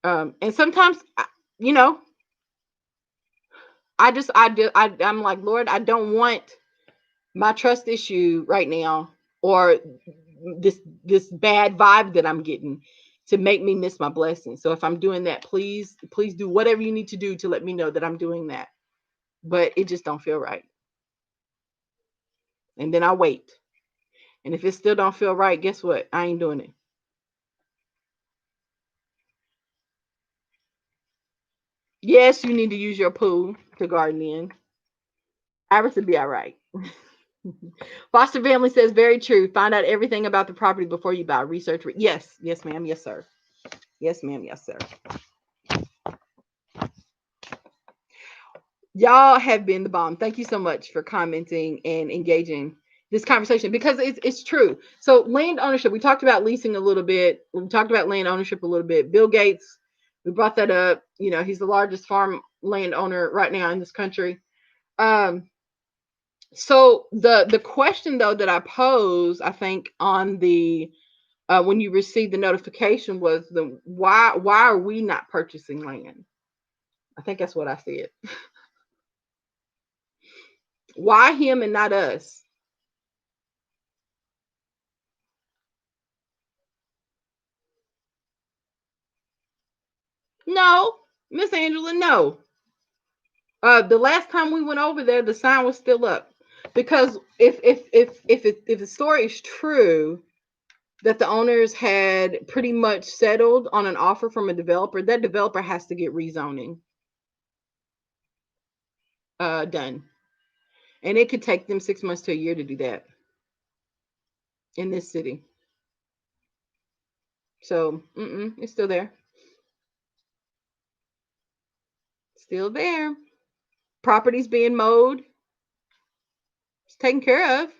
And sometimes, you know, I'm like, Lord, I don't want my trust issue right now, or this bad vibe that I'm getting, to make me miss my blessing. So if I'm doing that, please do whatever you need to do to let me know that I'm doing that. But it just don't feel right. And then I wait. And if it still don't feel right, guess what? I ain't doing it. Yes, you need to use your pool to garden in. Iris will be all right. Foster family says very true. Find out everything about the property before you buy. Research. Yes, ma'am. Yes, sir. Yes, ma'am. Yes, sir. Y'all have been the bomb. Thank you so much for commenting and engaging this conversation, because it's true. So land ownership, we talked about leasing a little bit. We talked about land ownership a little bit. Bill Gates, we brought that up. He's the largest farm land owner right now in this country. So the question though that I posed, I think on the when you received the notification, was the why are we not purchasing land? I think that's what I said. Why him and not us? No, Miss Angela, no. The last time we went over there, the sign was still up. Because if the story is true that the owners had pretty much settled on an offer from a developer, that developer has to get rezoning done, and it could take them 6 months to a year to do that in this city. So it's still there, still there. Property's being mowed, it's taken care of.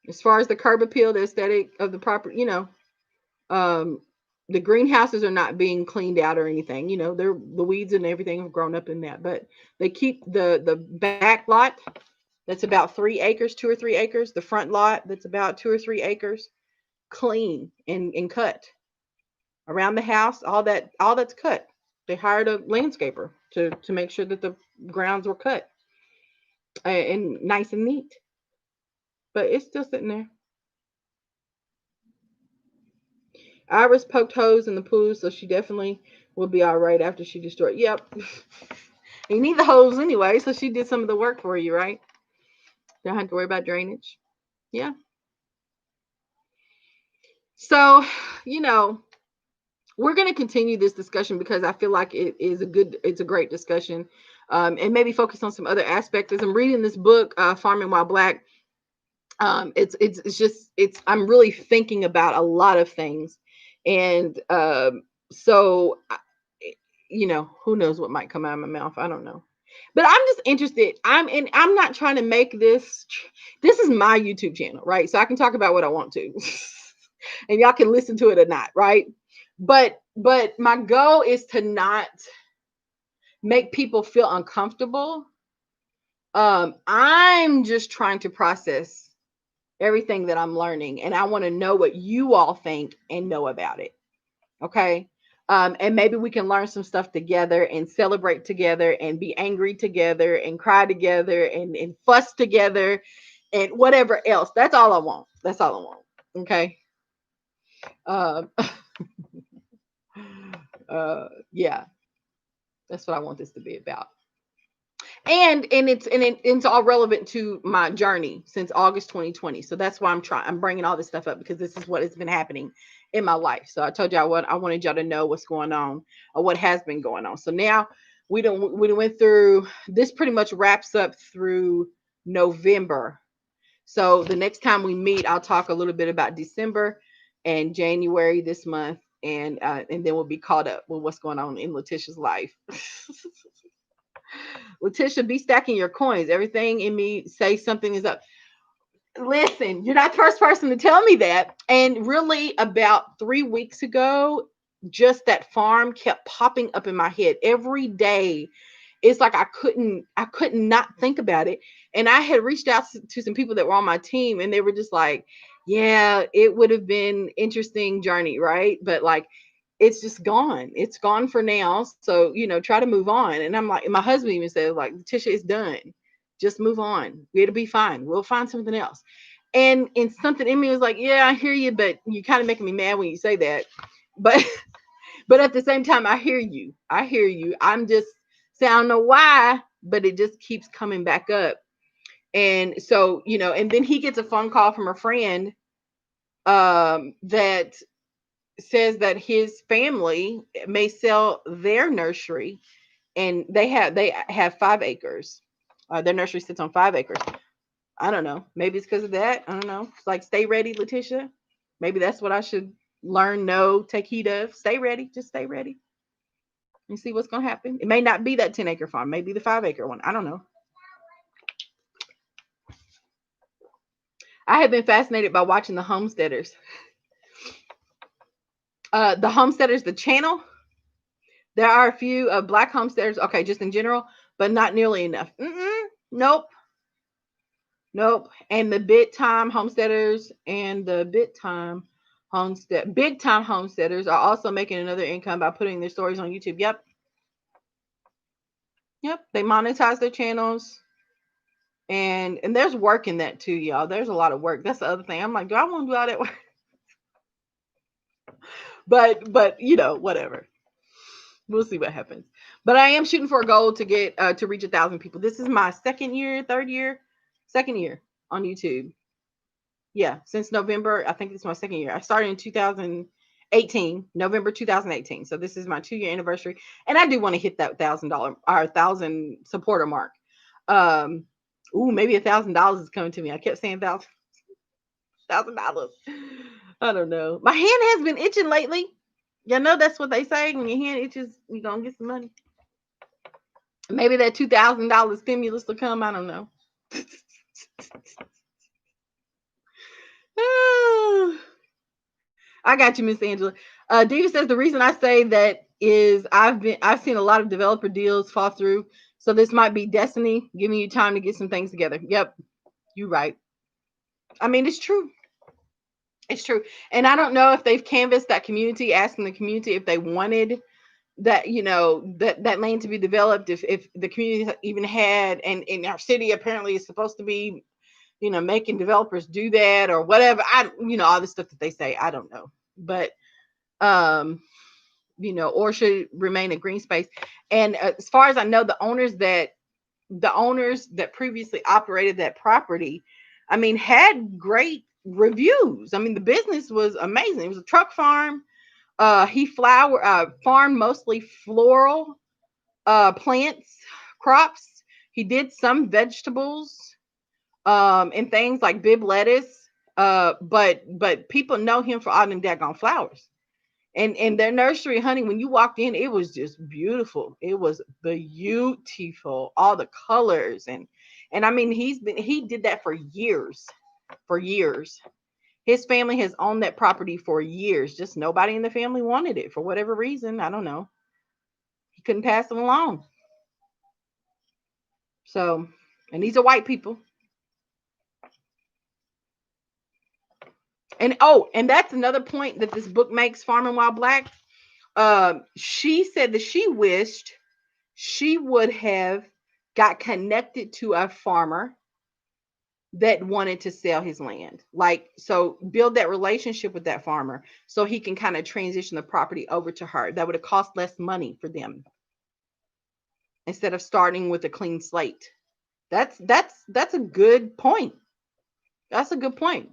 As far as the curb appeal, the aesthetic of the property, um, the greenhouses are not being cleaned out or anything. They're, the weeds and everything have grown up in that, but they keep the back lot that's about 3 acres, 2 or 3 acres, the front lot that's about 2 or 3 acres, clean and cut around the house. All that's cut. They hired a landscaper to make sure that the grounds were cut and nice and neat, but it's still sitting there. Iris poked holes in the pool, so she definitely will be all right after she destroyed. Yep. You need the holes anyway, so she did some of the work for you, right? Don't have to worry about drainage. Yeah. So, you know, we're going to continue this discussion because I feel like it's a great discussion. And maybe focus on some other aspects. As I'm reading this book, Farming While Black, I'm really thinking about a lot of things. And so, who knows what might come out of my mouth? I don't know. But I'm just interested. I'm not trying to make this is my YouTube channel, right? So I can talk about what I want to. And y'all can listen to it or not, right? But my goal is to not make people feel uncomfortable. I'm just trying to process everything that I'm learning, and I want to know what you all think and know about it. Okay. And maybe we can learn some stuff together and celebrate together and be angry together and cry together and fuss together and whatever else. That's all I want. That's all I want. Okay. Um, yeah, that's what I want this to be about. And it's all relevant to my journey since August 2020. So that's why I'm bringing all this stuff up, because this is what has been happening in my life. So I told y'all what I wanted y'all to know, what's going on or what has been going on. So now we went through this. Pretty much wraps up through November. So the next time we meet, I'll talk a little bit about December and January this month, and then we'll be caught up with what's going on in Letitia's life. Letitia, be stacking your coins. Everything in me say something is up. Listen, you're not the first person to tell me that. And really, about 3 weeks ago, just that farm kept popping up in my head every day. It's like I couldn't not think about it. And I had reached out to some people that were on my team, and they were just like, yeah, it would have been interesting journey, right? But like, it's just gone. It's gone for now. So, try to move on. And I'm like, my husband even said, like, Tisha, it's done. Just move on. It'll be fine. We'll find something else. And something in me was like, yeah, I hear you, but you're kind of making me mad when you say that. But but at the same time, I hear you. I hear you. I'm just saying, I don't know why, but it just keeps coming back up. And so, and then he gets a phone call from a friend that says that his family may sell their nursery, and they have 5 acres. Their nursery sits on 5 acres. I don't know. Maybe it's because of that. I don't know. It's like, stay ready, Letitia. Maybe that's what I should learn, know, take heed of. Stay ready. Just stay ready and see what's going to happen. It may not be that 10-acre farm. Maybe the 5-acre one. I don't know. I have been fascinated by watching the homesteaders. The homesteaders, the channel. There are a few black homesteaders. Okay, just in general, but not nearly enough. Nope. Nope. And the big time homesteaders big time homesteaders are also making another income by putting their stories on YouTube. Yep. Yep. They monetize their channels. And there's work in that too, y'all. There's a lot of work. That's the other thing. I'm like, do I want to do all that work? But whatever. We'll see what happens. But I am shooting for a goal to get to reach 1,000 people. This is my second year on YouTube. Yeah, since November. I think this is my second year. I started in 2018, November 2018. So this is my 2-year anniversary, and I do want to hit that $1,000 or 1,000 supporter mark. Maybe $1,000 is coming to me. I kept saying $1,000. I don't know. My hand has been itching lately. You know, that's what they say. When your hand itches, you're gonna get some money. Maybe that $2,000 stimulus will come. I don't know. I got you, Miss Angela. Diva says the reason I say that is I've seen a lot of developer deals fall through. So this might be destiny giving you time to get some things together. Yep, you're right. I mean, it's true. It's true. And I don't know if they've canvassed that community, asking the community if they wanted that, that land to be developed, if the community even had, and in our city apparently is supposed to be, making developers do that or whatever. All the stuff that they say, I don't know. But or should remain a green space. And as far as I know, the owners that previously operated that property, I mean, had great reviews. I mean, the business was amazing. It was a truck farm. He farmed mostly floral plants, crops. He did some vegetables, and things like bib lettuce. But people know him for all them daggone flowers. And their nursery, honey, when you walked in, it was just beautiful. It was beautiful, all the colors. And I mean, he did that for years, for years. His family has owned that property for years. Just nobody in the family wanted it for whatever reason. I don't know. He couldn't pass it along. So, and these are white people. And oh, and that's another point that this book makes, Farming While Black. She said that she wished she would have got connected to a farmer that wanted to sell his land. Like, so build that relationship with that farmer so he can kind of transition the property over to her. That would have cost less money for them instead of starting with a clean slate. That's a good point. That's a good point.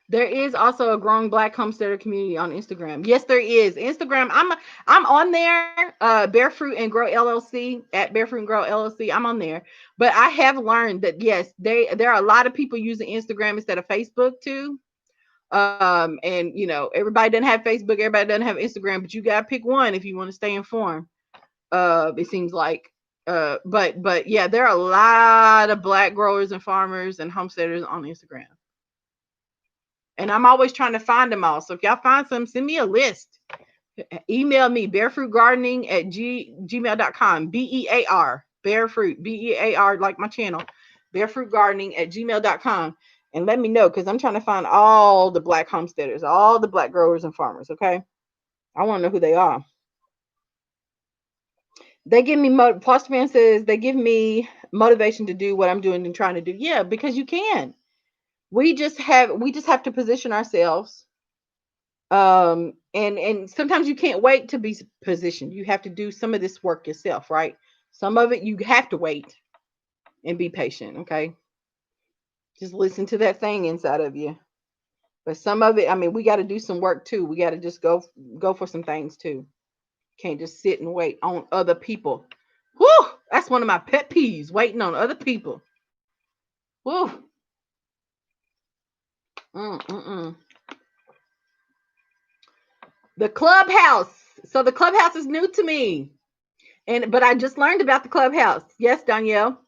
There is also a growing Black homesteader community on Instagram. Yes, there is. Instagram, I'm on there, Bear Fruit and Grow LLC, at Bear Fruit and Grow LLC. I'm on there. But I have learned that yes, there are a lot of people using Instagram instead of Facebook too. And you know, everybody doesn't have Facebook, everybody doesn't have Instagram, but you gotta pick one if you want to stay informed. It seems like. But yeah, there are a lot of Black growers and farmers and homesteaders on Instagram. And I'm always trying to find them all. So if y'all find some, send me a list. Email me, barefruitgardening at gmail.com. BEAR, barefoot, BEAR, like my channel, barefruitgardening at gmail.com. And let me know, because I'm trying to find all the Black homesteaders, all the Black growers and farmers, okay? I want to know who they are. They give me, Foster Fan says, they give me motivation to do what I'm doing and trying to do. Yeah, because you can. We just have to position ourselves. And sometimes you can't wait to be positioned. You have to do some of this work yourself, right? Some of it you have to wait and be patient, okay? Just listen to that thing inside of you. But some of it, I mean, we got to do some work too. We got to just go for some things too. Can't just sit and wait on other people. Whew, that's one of my pet peeves, waiting on other people. Whew. Mm-mm-mm. The clubhouse. So the clubhouse is new to me. But I just learned about the clubhouse. Yes, Danielle.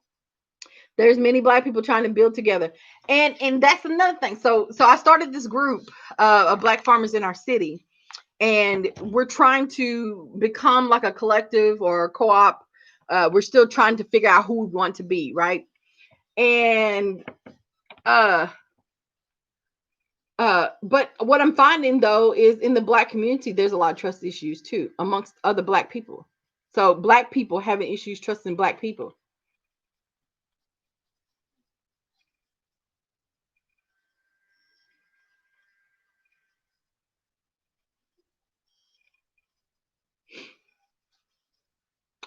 There's many Black people trying to build together. And that's another thing. So I started this group of Black farmers in our city. And we're trying to become like a collective or a co-op. We're still trying to figure out who we want to be, right? And but what I'm finding though is in the Black community, there's a lot of trust issues too amongst other Black people. So Black people having issues trusting Black people.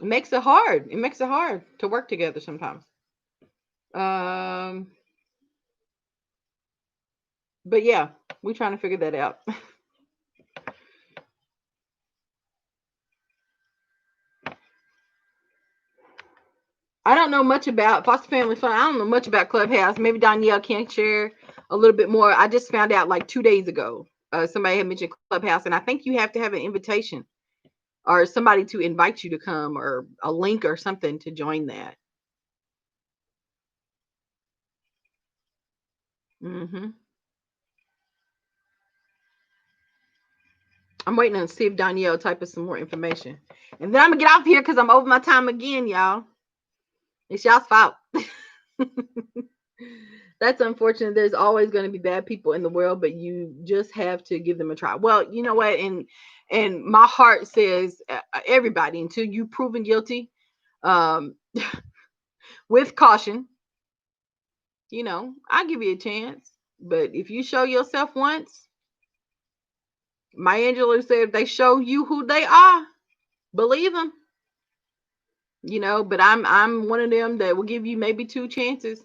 It makes it hard. It makes it hard to work together sometimes. Um, but yeah, we're trying to figure that out. I don't know much about Foster Family Fun. I don't know much about Clubhouse. Maybe Danielle can share a little bit more. I just found out like 2 days ago. Somebody had mentioned Clubhouse, and I think you have to have an invitation or somebody to invite you to come or a link or something to join that. Hmm. I'm waiting to see if Danielle type us some more information. And then I'm going to get off here because I'm over my time again, y'all. It's y'all's fault. That's unfortunate. There's always going to be bad people in the world, but you just have to give them a try. Well, you know what? And my heart says everybody until you proven guilty, um, with caution. You know, I'll give you a chance. But if you show yourself once, Maya Angelou said, if they show you who they are, believe them. But I'm one of them that will give you maybe two chances,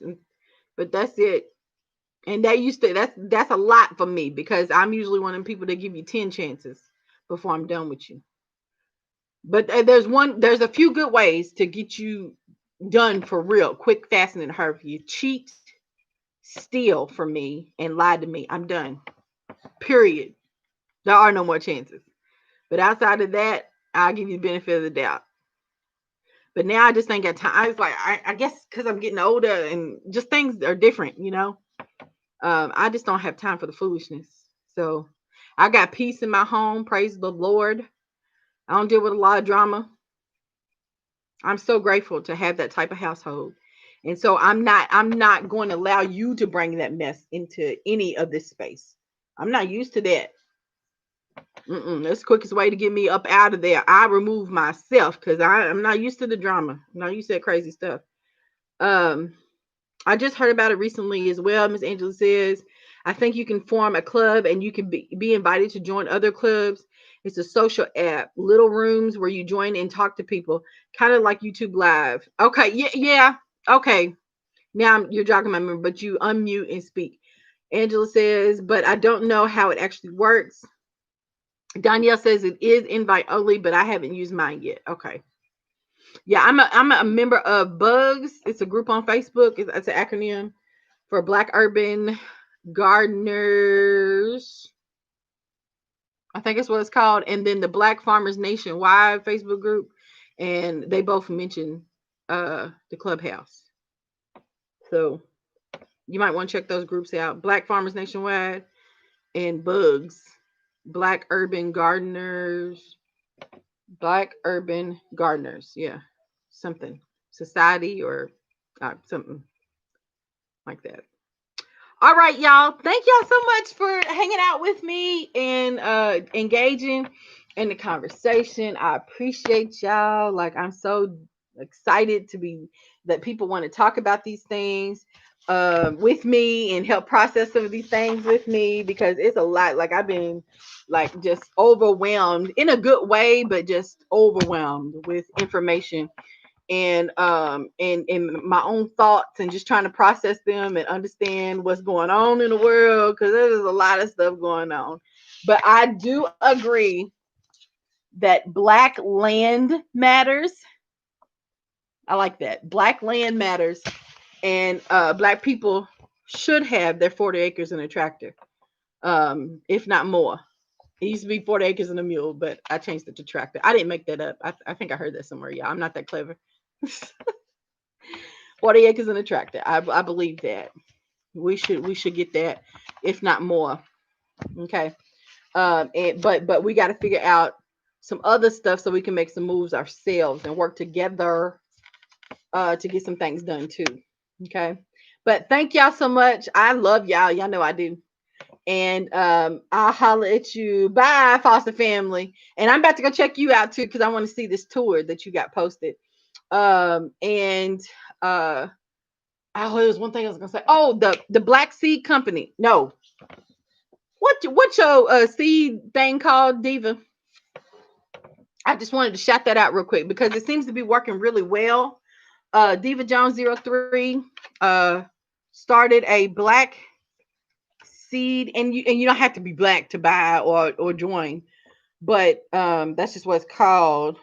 but that's it. And that's a lot for me because I'm usually one of them people that give you 10 chances before I'm done with you. But there's a few good ways to get you done for real, quick, fast, and in a hurry. You cheat, steal from me, and lie to me, I'm done. Period. There are no more chances. But outside of that, I'll give you the benefit of the doubt. But now I just ain't got time. I was like, I guess because I'm getting older and just things are different. I just don't have time for the foolishness. So I got peace in my home. Praise the Lord. I don't deal with a lot of drama. I'm so grateful to have that type of household. And so I'm not going to allow you to bring that mess into any of this space. I'm not used to that. That's the quickest way to get me up out of there. I remove myself because I'm not used to the drama. I'm not used to that crazy stuff. Um, I just heard about it recently as well. Miss Angela says, I think you can form a club and you can be invited to join other clubs. It's a social app, little rooms where you join and talk to people, kind of like YouTube Live. Okay, yeah. Okay, now you're jogging my memory, but you unmute and speak. Angela says, but I don't know how it actually works. Danielle says it is invite only, but I haven't used mine yet. Okay. Yeah, I'm a member of Bugs. It's a group on Facebook. It's an acronym for Black Urban Gardeners. I think it's what it's called. And then the Black Farmers Nationwide Facebook group. And they both mention the clubhouse. So you might want to check those groups out. Black Farmers Nationwide and Bugs. Black Urban Gardeners. Black Urban Gardeners. Yeah. Something. Society or something like that. All right, y'all. Thank y'all so much for hanging out with me and engaging in the conversation. I appreciate y'all. Like, I'm so excited to be that people want to talk about these things with me and help process some of these things with me because it's a lot. Like, I've been like just overwhelmed in a good way, but just overwhelmed with information and my own thoughts and just trying to process them and understand what's going on in the world because there's a lot of stuff going on. But I do agree that Black land matters. I like that. Black land matters, and Black people should have their 40 acres and a tractor, if not more. It used to be 40 acres and a mule, but I changed it to tractor. I didn't make that up. I think I heard that somewhere. Yeah, I'm not that clever. 40 acres and a tractor. I believe that we should get that, if not more. Okay. But we got to figure out some other stuff so we can make some moves ourselves and work together to get some things done too. Okay. But thank y'all so much. I love y'all. Y'all know I do. And I'll holler at you. Bye, foster family. And I'm about to go check you out too because I want to see this tour that you got posted. And oh, there was one thing I was gonna say. Oh, the Black Seed Company. No, what's your seed thing called, Diva? I just wanted to shout that out real quick because it seems to be working really well. Diva Jones 03 started a Black seed, and you don't have to be Black to buy or join, but that's just what it's called.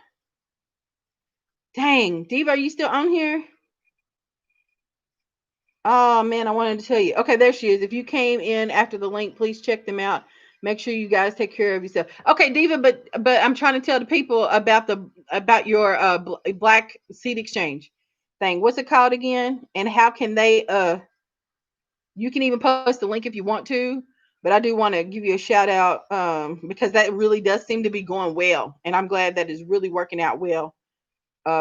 Dang, Diva, are you still on here? Oh man, I wanted to tell you. Okay, there she is. If you came in after the link, please check them out. Make sure you guys take care of yourself. Okay, Diva, but I'm trying to tell the people about your Black Seed Exchange thing. What's it called again? And how can they you can even post the link if you want to, but I do want to give you a shout out because that really does seem to be going well, and I'm glad that is really working out well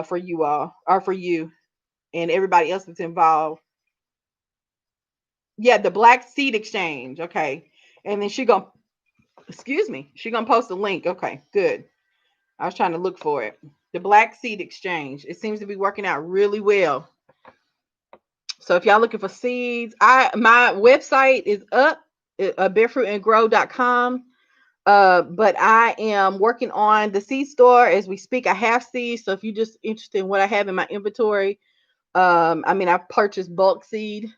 for you all or for you and everybody else that's involved. Yeah, the Black Seed Exchange. Okay. And then she gonna post a link. Okay, good. I was trying to look for it. The Black Seed Exchange. It seems to be working out really well. So if y'all looking for seeds, my website is up, barefruitandgrow.com. But I am working on the seed store as we speak. I have seeds, so if you're just interested in what I have in my inventory, I mean, I've purchased bulk seed,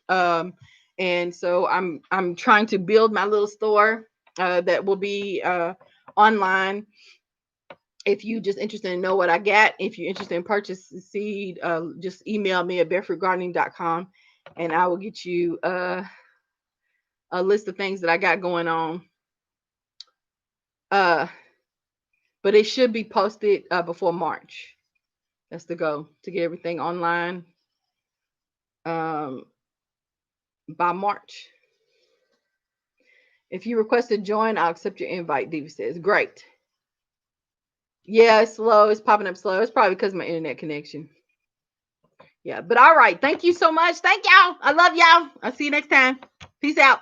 and so I'm trying to build my little store that will be online. If you just interested in know what I got, if you're interested in purchase seed, just email me at barefruitgardening.com, and I will get you a list of things that I got going on. But it should be posted before March. That's the goal, to get everything online by March. If you request to join, I'll accept your invite, Diva says. Great. Yeah, it's slow. It's popping up slow. It's probably because of my internet connection. Yeah, but all right. Thank you so much. Thank y'all. I love y'all. I'll see you next time. Peace out.